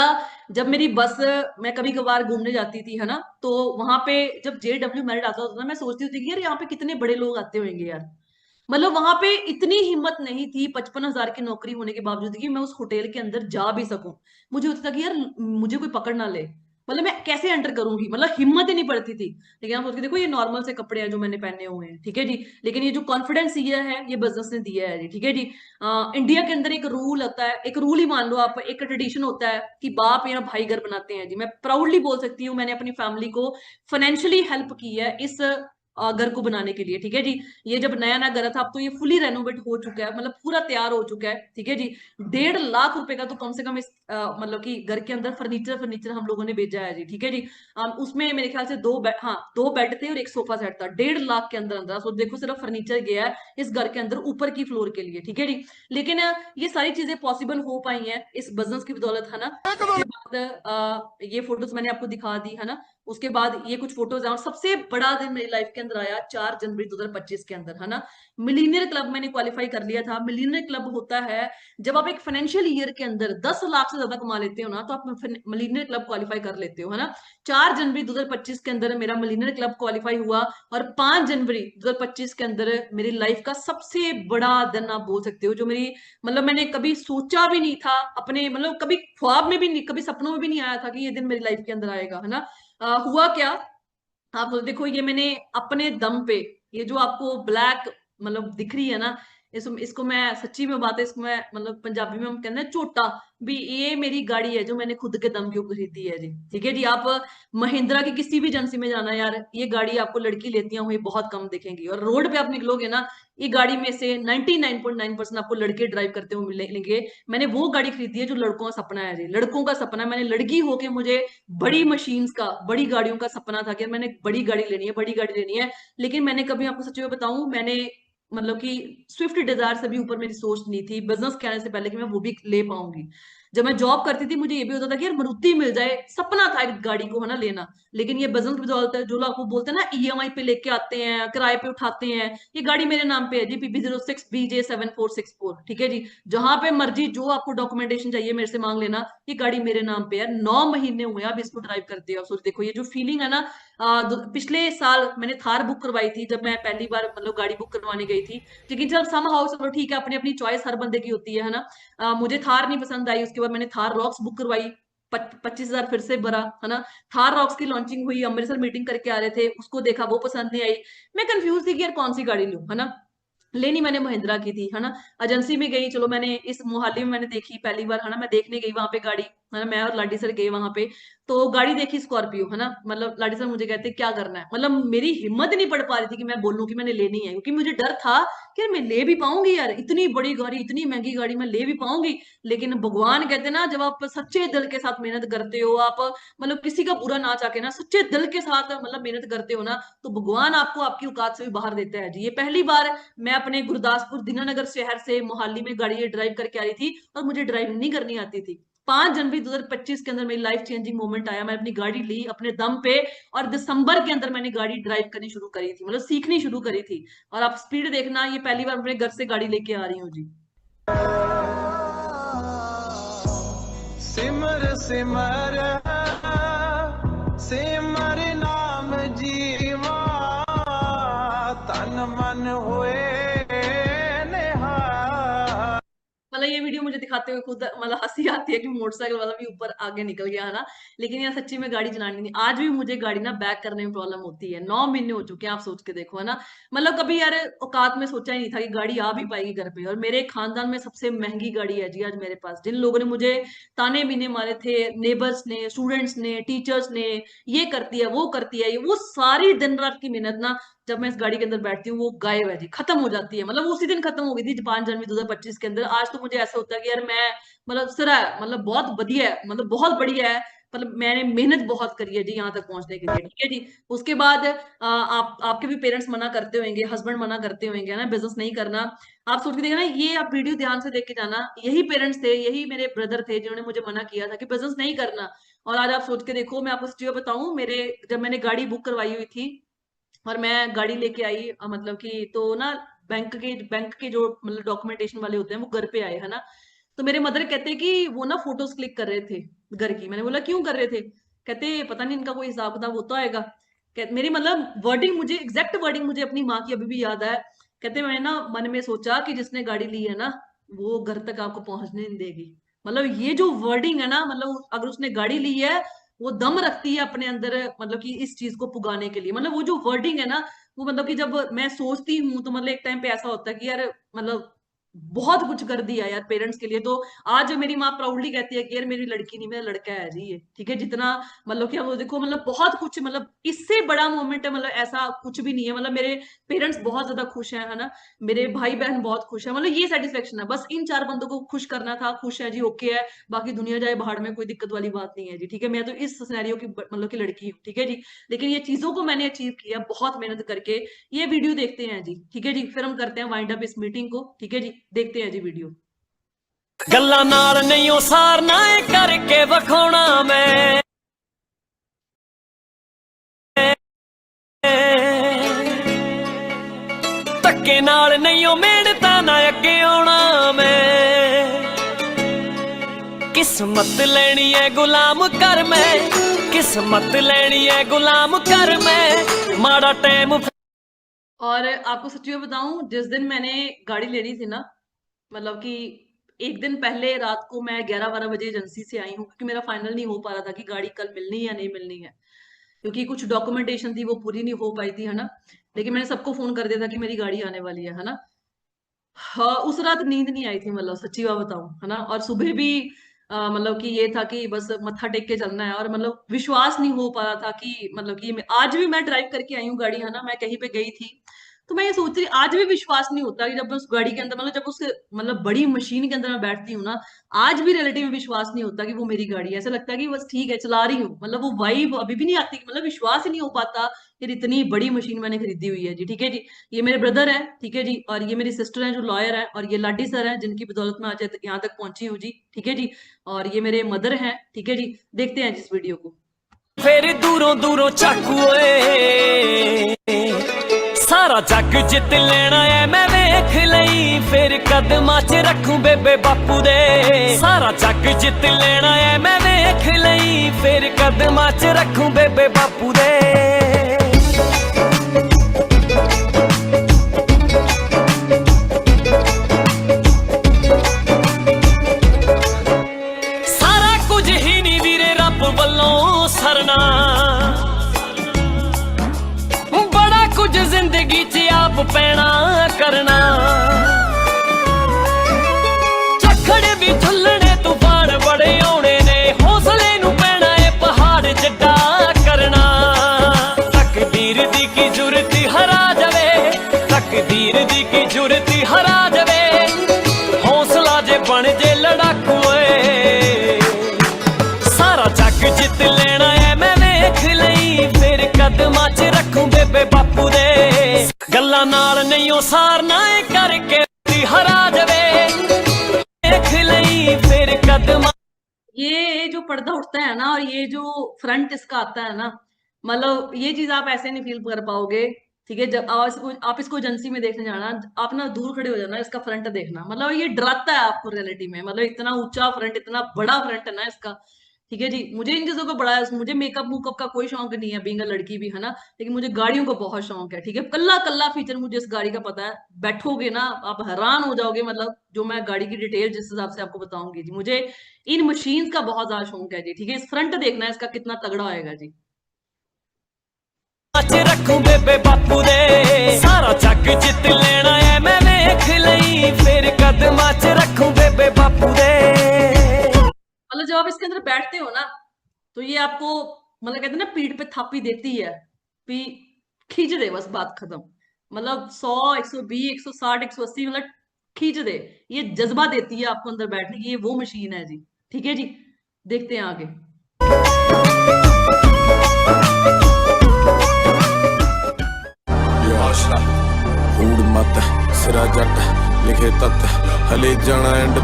जब मेरी बस, मैं कभी कभार घूमने जाती थी, है ना, तो वहां पे जब JW मैरिड आता होता था, मैं सोचती होती कि यार यहाँ पे कितने बड़े लोग आते होंगे यार। मतलब वहां पे इतनी हिम्मत नहीं थी 55 हजार की नौकरी होने के बावजूद कि मैं उस होटल के अंदर जा भी सकूं। मुझे होता था कि यार मुझे कोई पकड़ ना ले, मतलब मैं कैसे एंटर करूंगी, मतलब हिम्मत ही नहीं पड़ती थी। लेकिन आप सोच के देखो, ये नॉर्मल से कपड़े हैं जो मैंने पहने हुए हैं, ठीक है जी। लेकिन ये जो कॉन्फिडेंस ये है, ये बिजनेस ने दिया है जी, ठीक है जी। इंडिया के अंदर एक रूल होता है, एक रूल ही मान लो आप, एक ट्रेडिशन होता है कि बाप या भाई घर बनाते हैं जी। मैं प्राउडली बोल सकती हूँ, मैंने अपनी फैमिली को फाइनेंशियली हेल्प की है इस घर को बनाने के लिए, ठीक है जी। ये जब नया नया घर था, अब तो ये फुली रेनोवेट हो चुका है, मतलब पूरा तैयार हो चुका है, ठीक है जी। 1.5 लाख रुपए का तो कम से कम इस मतलब कि घर के अंदर फर्नीचर फर्नीचर हम लोगों ने भेजा है जी, ठीक है जी। उसमें मेरे ख्याल से 2 बेड, हाँ 2 बेड थे और एक सोफा सेट था। 1.5 लाख के अंदर अंदर, सो देखो सिर्फ फर्नीचर गया है इस घर के अंदर ऊपर की फ्लोर के लिए, ठीक है जी। लेकिन ये सारी चीजें पॉसिबल हो पाई हैं इस बिजनेस की बदौलत, है ना। उसके बाद ये फोटोज मैंने आपको दिखा दी, है ना। उसके बाद ये कुछ फोटोज है, और सबसे बड़ा दिन मेरी लाइफ के अंदर आया 4 जनवरी 2025 के अंदर, है ना। मिलीनियर क्लब मैंने क्वालिफाई कर लिया था। मिलीनियर क्लब होता है जब आप एक फाइनेंशियल ईयर के अंदर 10 लाख से ज्यादा कमा लेते हो ना, तो आप मिलीनियर क्लब क्वालिफाई कर लेते हो, है ना। 4 जनवरी 2025 के अंदर मेरा मिलीनियर क्लब क्वालिफाई हुआ। और 5 जनवरी 2025 के अंदर मेरी लाइफ का सबसे बड़ा दिन आप बोल सकते हो, जो मेरी, मतलब मैंने कभी सोचा भी नहीं था अपने, मतलब कभी ख्वाब में भी नहीं, कभी सपनों में भी नहीं आया था कि ये दिन मेरी लाइफ के अंदर आएगा, है ना। हुआ क्या, आप देखो, ये मैंने अपने दम पे, ये जो आपको ब्लैक मतलब दिख रही है ना, इसको मैं सच्ची में बात है, इसको मैं मतलब पंजाबी में हम कहते हैं छोटा भी, ये मेरी गाड़ी है जो मैंने खुद के दम के ऊपर खरीदी है जी, ठीक है जी। आप महिंद्रा की किसी भी एजेंसी में जाना यार, ये गाड़ी आपको लड़की लेती हुई बहुत कम दिखेंगी, और रोड पे आप निकलोगे ना, ये गाड़ी में से 99.9% आपको लड़के ड्राइव करते हुए मिलेंगे। मैंने वो गाड़ी खरीदी है जो लड़कों का सपना है जी, लड़कों का सपना है। मैंने लड़की होके मुझे बड़ी मशीन्स का, बड़ी गाड़ियों का सपना था कि मैंने बड़ी गाड़ी लेनी है, बड़ी गाड़ी लेनी है। लेकिन मैंने कभी, आपको सच में बताऊं, मैंने मतलब कि स्विफ्ट डिजायर से भी ऊपर मेरी सोच नहीं थी बिजनेस के आने से पहले कि मैं वो भी ले पाऊंगी। जब मैं जॉब करती थी मुझे ये भी होता था कि यार मारुति मिल जाए, सपना था एक गाड़ी को, है ना, लेना। लेकिन ये बिजनेस की बदौलत है, जो लोग वो बोलते हैं ना EMI पे लेके आते हैं, किराए पे उठाते हैं, ये गाड़ी मेरे नाम पे है जी, PB06BJ7464, ठीक है जी। जहां पे मर्जी जो आपको डॉक्यूमेंटेशन चाहिए मेरे से मांग लेना, ये गाड़ी मेरे नाम पे है। 9 महीने हुए अब इसको ड्राइव करते हो। सोच देखो ये जो फीलिंग है ना। पिछले साल मैंने थार बुक करवाई थी जब मैं पहली बार मतलब गाड़ी बुक करवाने गई थी। लेकिन जब सम हाउ, चलो ठीक है, अपनी अपनी चॉइस हर बंदे की होती है ना। मुझे थार नहीं पसंद आई, उसके बाद मैंने थार रॉक्स बुक करवाई। 25 हजार फिर से भरा, है ना। थार रॉक्स की लॉन्चिंग हुई, अमृतसर मीटिंग करके आ रहे थे, उसको देखा, वो पसंद नहीं आई। मैं कंफ्यूज थी कि यार कौन सी गाड़ी लूं, है ना। लेनी मैंने महिंद्रा की थी, है ना। एजेंसी में गई, चलो मैंने इस मोहाली में मैंने देखी पहली बार, है ना, मैं देखने गई वहां पे गाड़ी, है ना, मैं और लाडी सर गए वहां पे। तो गाड़ी देखी स्कॉर्पियो, है ना, मतलब लाडी सर मुझे कहते क्या करना है, मतलब मेरी हिम्मत नहीं पड़ पा रही थी कि मैं बोलूं कि मैंने लेनी है, क्योंकि मुझे डर था कि यार मैं ले भी पाऊंगी, यार इतनी बड़ी गाड़ी, इतनी महंगी गाड़ी मैं ले भी पाऊंगी। लेकिन भगवान कहते हैं ना, जब आप सच्चे दिल के साथ मेहनत करते हो, आप मतलब किसी का बुरा ना चाह के ना सच्चे दिल के साथ मतलब मेहनत करते हो ना, तो भगवान आपको आपकी औकात से भी बाहर देता है जी। ये पहली बार मैं अपने गुरदासपुर दीनानगर शहर से मोहाली में गाड़ी ड्राइव करके आ रही थी, और मुझे ड्राइविंग नहीं करनी आती थी। 5 जनवरी 2025 के अंदर मेरी लाइफ चेंजिंग मोमेंट आया, मैं अपनी गाड़ी ली अपने दम पे, और दिसंबर के अंदर मैंने गाड़ी ड्राइव करनी शुरू करी थी, मतलब सीखनी शुरू करी थी। और आप स्पीड देखना, ये पहली बार अपने घर से गाड़ी लेके आ रही हूँ जी। सिमर सिमर सिमर नाम जीवा तन मन हुए मतलब ये वीडियो मुझे दिखाते हुए खुद मतलब हंसी आती है कि मोटरसाइकिल वाला भी ऊपर आगे निकल गया, है ना। लेकिन यार सच्ची में गाड़ी चलानी नहीं, आज भी मुझे गाड़ी ना बैक करने में प्रॉब्लम होती है। 9 महीने हो चुके हैं, आप सोच के देखो, है ना। मतलब कभी यार औकात में सोचा ही नहीं था कि गाड़ी आ भी पाएगी घर पे, और मेरे खानदान में सबसे महंगी गाड़ी है जी आज मेरे पास। जिन लोगों ने मुझे ताने बीने मारे थे, नेबर्स ने, स्टूडेंट्स ने, टीचर्स ने, ये करती है वो करती है, वो सारी दिन रात की मेहनत ना, जब मैं इस गाड़ी के अंदर बैठती हूँ वो गायब है जी, खत्म हो जाती है। मतलब उसी दिन खत्म हो गई थी 5 जनवरी 2025 के अंदर। आज तो मुझे ऐसा होता है कि यार मैं मतलब सरा है, मतलब बहुत बढ़िया है, मतलब बहुत बढ़िया है, मतलब मैंने मेहनत बहुत करी है जी यहाँ तक पहुंचने के लिए, ठीक है जी। उसके बाद आप आपके भी पेरेंट्स मना करते होंगे, हस्बैंड मना करते होंगे, है ना, बिजनेस नहीं करना। आप सोच के देखना, ये आप वीडियो ध्यान से देख के जाना, यही पेरेंट्स थे, यही मेरे ब्रदर थे जिन्होंने मुझे मना किया था कि बिजनेस नहीं करना। और आज आप सोच के देखो, मैं आपको सच्ची बताऊं, मेरे जब मैंने गाड़ी बुक करवाई हुई थी और मैं गाड़ी लेके आई, मतलब कि तो ना बैंक के जो मतलब डॉक्यूमेंटेशन वाले होते हैं वो घर पे आए, है ना। तो मेरे मदर कहते हैं कि वो ना फोटोज क्लिक कर रहे थे घर की। मैंने बोला क्यों कर रहे थे? कहते पता नहीं, इनका कोई हिसाब किताब होता होगा। कहते मेरी मतलब वर्डिंग मुझे, एग्जैक्ट वर्डिंग मुझे अपनी माँ की अभी भी याद है। कहते मैंने ना मन में सोचा कि जिसने गाड़ी ली है ना, वो घर तक आपको पहुंचने नहीं देगी। मतलब ये जो वर्डिंग है ना, मतलब अगर उसने गाड़ी ली है, वो दम रखती है अपने अंदर, मतलब कि इस चीज को पुगाने के लिए। मतलब वो जो वर्डिंग है ना, वो मतलब कि जब मैं सोचती हूँ तो मतलब एक टाइम पे ऐसा होता है कि यार मतलब बहुत कुछ कर दिया यार पेरेंट्स के लिए। तो आज मेरी माँ प्राउडली कहती है कि यार मेरी लड़की नहीं, मेरा लड़का है जी ये, ठीक है। जितना मतलब क्या वो देखो, मतलब बहुत कुछ, मतलब इससे बड़ा मोमेंट है, मतलब ऐसा कुछ भी नहीं है। मतलब मेरे पेरेंट्स बहुत ज्यादा खुश हैं, है ना, मेरे भाई बहन बहुत खुश है, मतलब ये सेटिस्फेक्शन है। बस इन 4 बंदों को खुश करना था, खुश है जी, ओके है। बाकी दुनिया जाए भाड़ में, कोई दिक्कत वाली बात नहीं है जी, ठीक है। मैं तो इस सिनेरियो की मतलब की लड़की हूँ, ठीक है जी। लेकिन ये चीजों को मैंने अचीव किया बहुत मेहनत करके। ये वीडियो देखते हैं जी, ठीक है जी, फिर हम करते हैं वाइंड अप इस मीटिंग को, ठीक है जी। देखते हैं जी वीडियो। गल्लां नाल नहीं सारना करके वखाना मैं धक्के नाल नहीं मेहनता ना अगे आना मैं। किस्मत लेनी है गुलाम कर मैं, किस्मत लेनी है गुलाम कर मैं, माड़ा टाइम। और आपको सच्ची में बताऊं, जिस दिन मैंने गाड़ी लेनी थी ना, मतलब कि एक दिन पहले रात को मैं 11-12 बजे एजेंसी से आई हूँ, क्योंकि मेरा फाइनल नहीं हो पा रहा था कि गाड़ी कल मिलनी है या नहीं मिलनी है, क्योंकि कुछ डॉक्यूमेंटेशन थी वो पूरी नहीं हो पाई थी, है ना। लेकिन मैंने सबको फोन कर दिया था कि मेरी गाड़ी आने वाली है ना। हाँ, उस रात नींद नहीं आई थी, मतलब सच्ची बात बताऊं, है ना। और सुबह भी मतलब कि ये था कि बस मत्था टेक के चलना है, और मतलब विश्वास नहीं हो पा रहा था कि मतलब कि आज भी मैं ड्राइव करके आई हूँ गाड़ी, है ना। मैं कहीं पे गई थी तो मैं ये सोच रही, आज भी विश्वास नहीं होता कि जब मैं उस गाड़ी के अंदर, मतलब जब उस मतलब बड़ी मशीन के अंदर मैं बैठती हूँ ना, आज भी रिलेटिव में विश्वास नहीं होता कि वो मेरी गाड़ी है। ऐसा लगता है कि बस ठीक है चला रही हूँ, मतलब वो वाइब अभी भी नहीं आती, मतलब विश्वास ही नहीं हो पाता कि इतनी बड़ी मशीन मैंने खरीदी हुई है जी, ठीक है जी। ये मेरे ब्रदर है, ठीक है जी, और ये मेरी सिस्टर है जो लॉयर है, और ये लाडी सर है जिनकी बदौलत मैं आज यहाँ तक पहुंची हूँ जी, ठीक है जी। और ये मेरे मदर हैं, ठीक है जी। देखते हैं जिस वीडियो को। फिर दूरों दूरों चाकूए सारा जग जित लेना है मैं वेख लई, फिर कदमां च रखूं बेबे बापू दे। सारा जग जित लेना है मैं वेख लई, फिर कदमां च रखूं बेबे बापू दे। सारा कुछ ही नहीं वीरे रब वल्लों सरना, बड़ा कुछ जिंदगी च आप पैना करना। झखड़ भी झुलने तूफान बड़े आने ने, हौसले नू पैना है पहाड़ सारा जग जित लेना है मैं वेख लई फिर कदमां च रखूं बेबे बापू दे गल्लां नाल नहीं ओ सारना है करके हरा जावे वेख लई फिर कदमां। ये जो पर्दा उठता है ना और ये जो फ्रंट इसका आता है ना, मतलब ये चीज आप ऐसे नहीं फील कर पाओगे। ठीक है, जब आप इसको एजेंसी में देखने जाना, आप ना दूर खड़े हो जाना, इसका फ्रंट देखना, मतलब ये डराता है आपको रियलिटी में, मतलब इतना ऊंचा फ्रंट, इतना बड़ा फ्रंट है ना इसका। ठीक है जी, मुझे इन चीजों का बड़ा है, मुझे मेकअप मुकअप का कोई शौक नहीं है, बीइंग अ लड़की भी है ना, लेकिन मुझे गाड़ियों का बहुत शौक है। ठीक है, कल्ला कल्ला फीचर मुझे इस गाड़ी का पता है, बैठोगे ना आप हैरान हो जाओगे, मतलब जो मैं गाड़ी की डिटेल जिस हिसाब से आपको बताऊंगी जी। मुझे इन मशीन्स का बहुत ज्यादा शौक है जी। ठीक है, इस फ्रंट देखना है इसका कितना तगड़ा होएगा जी। रखूं बेबे बापू दे सारा जग जित लेना है मैं वेख लई फिर कदमां च रखूं बेबे बापू दे। मतलब जब आप इसके अंदर बैठते हो ना, तो ये आपको मतलब कहते हैं ना पीठ पे थापी देती है, पी खींच दे, बस बात खत्म। मतलब 100 120 160 180 मतलब खींच दे, ये जज्बा देती है आपको अंदर बैठने की, ये वो मशीन है जी। ठीक है जी, देखते हैं आगे। ਹੂੜ ਮਤ ਸਿਰਾ ਜੱਟ ਲਿਖੇ ਤੱਤ ਹਲੇ ਜਾਣਾ ਐਂਡ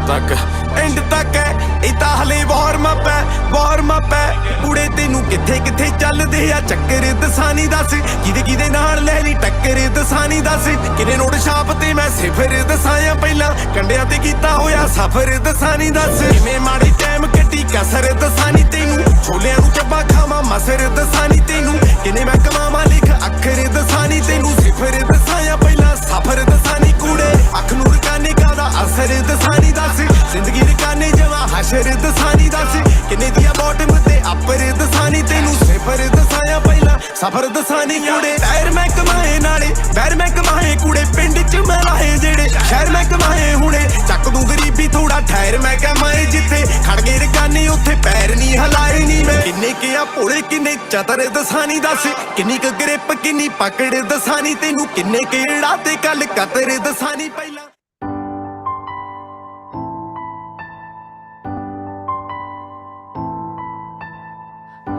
ਤੱਕ ਇਹ ਤਾਂ ਹਲੇ ਵਾਰਮ ਅਪ ਹੈ ਕੁੜੇ ਤੈਨੂੰ ਕਿੱਥੇ ਕਿੱਥੇ ਚੱਲਦੇ ਆ ਚੱਕਰ ਦਸਾਨੀ ਦੱਸ ਕਿਹਦੇ ਨਾਲ ਲੈ ਲਈ ਟੱਕਰ ਦਸਾਨੀ ਦੱਸ ਕਿਨੇ ਨੋਟ ਛਾਪ ਤੇ ਮੈਂ ਸਿਫਰ ਦਸਾਇਆ ਪਹਿਲਾਂ ਕੰਡਿਆਂ ਤੇ ਕੀਤਾ ਹੋਇਆ ਸਫਰ ਦਸਾਨੀ ਦੱਸ ਕਿਵੇਂ ਮਾੜੀ ਟਾਈਮ ਕੱਟੀ ਕਸਰ ਦਸਾਨੀ ਤੈਨੂੰ ਛੋਲਿਆਂ ਨੂੰ ਚੱਬਾ ਖਾਵਾਂ ਮਸਰ ਦਸਾਨੀ ਤੈਨੂੰ ਕਿਨੇ ਮੈਂ ਕਮਾਵਾਂ ਲਿਖ ਅੱਖਰ ਦਸਾਨੀ ਤੈਨੂੰ ਸਿਫਰ ਦਸਾਇਆ ਪਹਿਲਾਂ ਸਫਰ ਦਸਾਨੀ ਕੂੜੇ ਅੱਖ ਨੂੰ ਰਕਾਨੇ ਕਾਦਾ ਅਸਰ ਦਸਾਨੀ ਦੱਸ ਜ਼ਿੰਦਗੀ ਰਕਾਨੇ ਜਵਾ ਹਸ਼ਰ ਦਸਾਨੀ ਦੱਸ ਕਿੰਨੇ ਦੀਆਂ ਬੋਟਮ ਤੇ ਅੱਪਰ ਦਸਾਨੀ ਤੈਨੂੰ ਸਿਫਰ ਦਸਾਇਆ ਪਹਿਲਾਂ ਸਫਰ ਦਸਾਨੀ ਕੂੜੇ ਟਾਇਰ ਮੈਂ ਕਮਾਏ ਨਾਲੇ ਬੈਰ ਮੈਂ ਕਮਾਏ ਕੂੜੇ ਪਿੰਡ ਚ ਮੈਂ ਲਾਏ ਜਿਹੜੇ ਸ਼ਹਿਰ ਮੈਂ ਕਮਾਏ ਹੁਣੇ ਚੱਕ ਦੂੰ ਗਰੀਬੀ ਥੋੜਾ ਠਹਿਰ ਮੈਂ ਕਮਾਏ ਜਿੱਥੇ ਖੜ ਗਏ ਰਕਾਨੇ ਉੱਥੇ ਪੈਰ ਨਹੀਂ ਹਲਾਏ ਨਹੀਂ ਮੈਂ ਕਿੰਨੇ ਕਿਆ ਭੋਲੇ ਕਿੰਨੇ ਚਤਰ ਦਸਾਨੀ ਦੱਸ ਕਿੰਨੀ ਕੁ ਗ੍ਰਿਪ ਕਿੰਨੀ ਪਕੜ ਦਸਾਨੀ ਤੈਨੂੰ ਕਿੰਨੇ ਕਿਹੜਾ ਤੇ ਕੱਲ ਕਤਰ ਦਸਾਨੀ ਪਹਿਲਾਂ।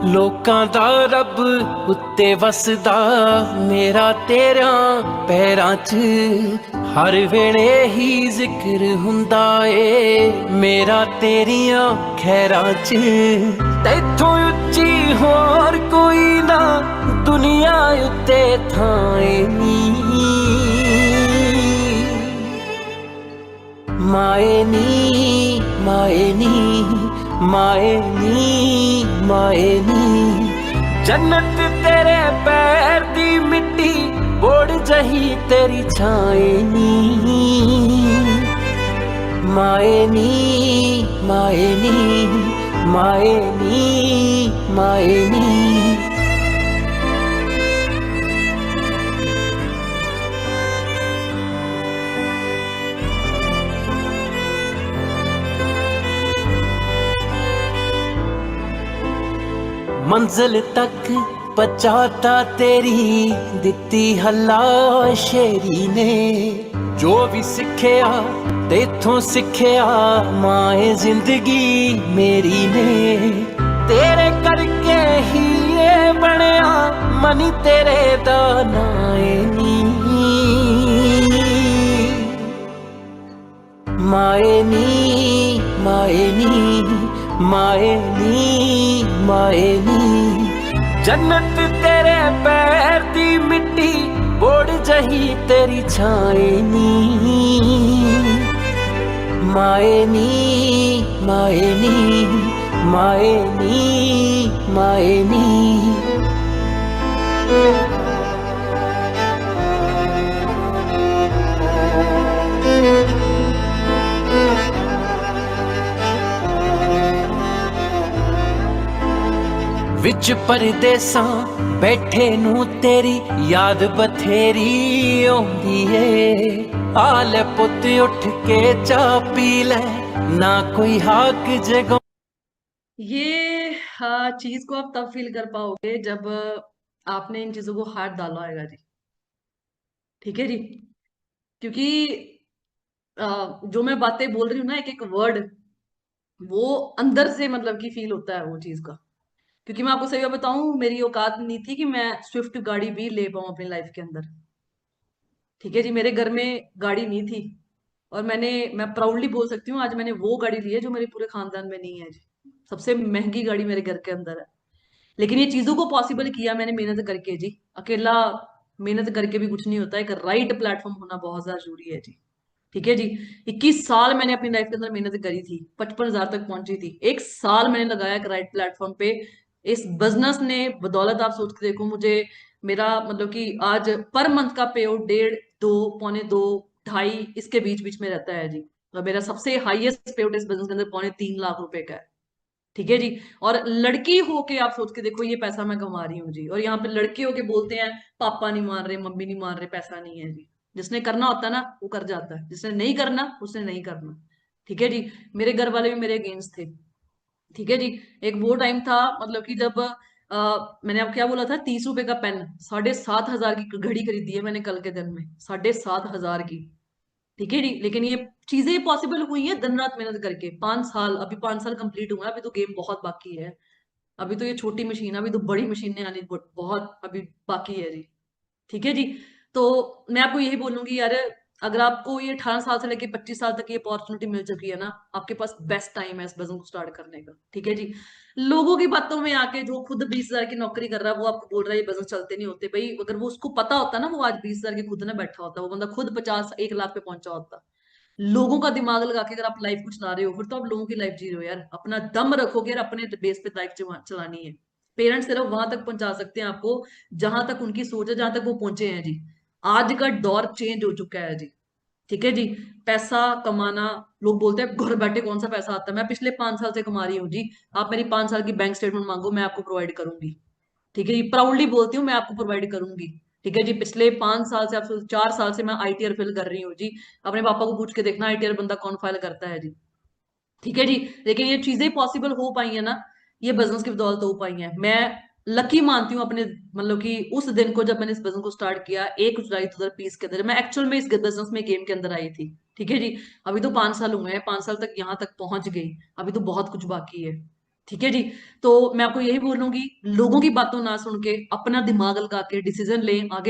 ਲੋਕਾਂ ਦਾ ਰੱਬ ਉੱਤੇ ਵਸਦਾ ਮੇਰਾ ਤੇਰਿਆਂ ਪੈਰਾਂ 'ਚ ਹਰ ਵੇਲੇ ਹੀ ਜ਼ਿਕਰ ਹੁੰਦਾ ਏ ਮੇਰਾ ਤੇਰੀਆਂ ਖੈਰਾਂ 'ਚ ਤੈਥੋਂ ਉੱਚੀ ਹੋਰ ਕੋਈ ਨਾ ਦੁਨੀਆ ਉੱਤੇ ਥਾਂ ਏ ਨੀ ਮਾਏ ਨੀ ਮਾਏ ਨੀ ਮਾਏ ਨੀ ਮਾਏ ਨੀ ਜੰਨਤ ਤੇਰੇ ਪੈਰ ਦੀ ਮਿੱਟੀ ਬੋੜ ਜਹੀ ਤੇਰੀ ਛਾਏ ਨੀ ਮਾਏ ਨੀ ਮਾਏ ਨੀ ਮਾਏ ਨੀ ਮਾਏ ਨੀ। ਮੰਜ਼ਿਲ ਤੱਕ ਪਹੁੰਚਾਤਾ ਤੇਰੀ ਦਿੱਤੀ ਹੱਲਾ ਸ਼ੇਰੀ ਨੇ ਜੋ ਵੀ ਸਿੱਖਿਆ ਤੇਥੋਂ ਸਿੱਖਿਆ ਮਾਏ ਜ਼ਿੰਦਗੀ ਮੇਰੀ ਨੇ ਤੇਰੇ ਕਰਕੇ ਹੀ ਇਹ ਬਣਿਆ ਮਨੀ ਤੇਰੇ ਦਾ ਨਾਂ ਏ ਨੀ ਮਾਏ ਨੀ ਮਾਏ ਨੀ ਮਾਏ ਨੀ ਮਾਏ ਨੀ ਜੰਨਤ ਤੇਰੇ ਪੈਰ ਦੀ ਮਿੱਟੀ ਬੋੜ ਜਹੀ ਤੇਰੀ ਛਾਏ ਨੀ ਮਾਏ ਨੀ ਮਾਏ ਨੀ ਮਾਏ ਨੀ ਮਾਏ ਨੀ। ਵਿੱਚ ਪਰਦੇਸਾਂ ਬੈਠੇ ਨੂੰ ਤੇਰੀ ਯਾਦ ਬਥੇਰੀ ਆਉਂਦੀ ਏ ਆ ਲੈ ਪੁੱਤ ਉੱਠ ਕੇ ਚਾਹ ਪੀ ਲੈ ਨਾ ਕੋਈ ਹਾਕ ਜਗਾ। ये चीज को आप तब फील कर पाओगे जब आपने इन चीजों को हाथ डाला होगा जी। ठीक है जी, क्योंकि जो मैं बातें बोल रही हूँ ना, एक एक वर्ड वो अंदर से मतलब कि फील होता है वो चीज का। क्योंकि मैं आपको सही बात बताऊं, मेरी औकात नहीं थी कि मैं स्विफ्ट गाड़ी भी ले पाऊं अपनी लाइफ के अंदर। ठीक है जी, मेरे घर में गाड़ी नहीं थी। और मैं प्राउडली बोल सकती हूँ आज मैंने वो गाड़ी ली है जो मेरे पूरे खानदान में नहीं है जी। सबसे महंगी गाड़ी मेरे घर के अंदर है। लेकिन ये चीजों को पॉसिबल किया मैंने मेहनत करके जी। अकेला मेहनत करके भी कुछ नहीं होता, एक राइट प्लेटफॉर्म होना बहुत ज्यादा जरूरी है जी। ठीक है जी। 21 साल मैंने अपनी लाइफ के अंदर मेहनत करी थी, 55,000 तक पहुंची थी। एक साल मैंने लगाया एक राइट प्लेटफॉर्म पे। इस बिजनेस ने बदौलत, आप सोच के देखो, मुझे मेरा मतलब कि आज पर मंथ का पे आउट 1.5, 2, पौने 2, 2.5 इसके बीच बीच में रहता है जी। और मेरा सबसे हाईएस्ट पे आउट इस बिजनेस के अंदर पौने 3 लाख रुपए का है। ठीक है जी। और लड़की होके आप सोच के देखो ये पैसा मैं कमा रही हूँ जी। और यहाँ पे लड़के होके बोलते हैं पापा नहीं मान रहे, मम्मी नहीं मान रहे, पैसा नहीं है जी। जिसने करना होता है ना वो कर जाता है, जिसने नहीं करना उसने नहीं करना। ठीक है जी। मेरे घर वाले भी मेरे अगेंस्ट थे। ठीक है जी। एक वो टाइम था मतलब कि जब मैंने अब क्या बोला था, 30 रुपए का पेन 7,500 की घड़ी खरीदी है मैंने कल के दिन में, 7,500 की। ठीक है जी। लेकिन ये चीजें पॉसिबल हुई है दिन रात मेहनत करके। 5 साल, अभी 5 साल कंप्लीट हुआ है, अभी तो गेम बहुत बाकी है। अभी तो ये छोटी मशीन है, अभी तो बड़ी मशीनें आनी बहुत अभी बाकी है जी। ठीक है जी। तो मैं आपको यही बोलूंगी यार, अगर आपको ये 18 साल से लेके 25 साल तक ये अपॉर्चुनिटी मिल चुकी है ना, आपके पास बेस्ट टाइम है इस बिजनेस को स्टार्ट करने का। ठीक है जी। लोगों की बातों में आके जो खुद 20,000 की नौकरी कर रहा है वो आपको बोल रहा है ये बिजनेस चलते नहीं होते, भाई अगर वो उसको पता होता ना वो आज 20,000 के खुद ना बैठा होता, वो बंदा खुद 50, 1 लाख पे पहुंचा होता। लोगों का दिमाग लगा के अगर आप लाइफ को चला रहे हो फिर तो आप लोगों की लाइफ जी रहे हो यार। अपना दम रखोगे और अपने बेस पे लाइफ चलानी है। पेरेंट्स सिर्फ वहां तक पहुंचा सकते हैं आपको जहां तक उनकी सोच है, जहां तक वो पहुंचे हैं जी। आज का दौर चेंज हो चुका है जी। ठीक है जी। पैसा कमाना, लोग बोलते हैं घर बैठे कौन सा पैसा आता है, मैं पिछले 5 साल से कमा रही हूँ जी। आप मेरी 5 साल की बैंक स्टेटमेंट मांगो, मैं आपको प्रोवाइड करूंगी। ठीक है जी, प्राउडली बोलती हूँ मैं आपको प्रोवाइड करूंगी। ठीक है जी। पिछले 5 साल से, आप 4 साल से मैं आईटीआर फिल कर रही हूँ जी। अपने पापा को पूछ के देखना आईटीआर बंदा कौन फाइल करता है जी। ठीक है जी। लेकिन ये चीजें पॉसिबल हो पाई है ना, ये बिजनेस की बदौलत हो पाई है। मैं लकी मानती हूँ अपने मतलब कि उस दिन को जब मैंने इस बिजनेस को स्टार्ट किया 1 जुलाई 2020 के अंदर। मैं एक्चुअल में इस बिजनेस में गेम के अंदर आई थी। ठीक है जी। अभी तो 5 साल हुए हैं, 5 साल तक यहाँ तक पहुंच गई। अभी तो बहुत कुछ बाकी है। ठीक है जी। तो मैं आपको यही बोलूंगी, लोगों की बातों ना सुन के अपना दिमाग लगा के डिसीजन लें, आगे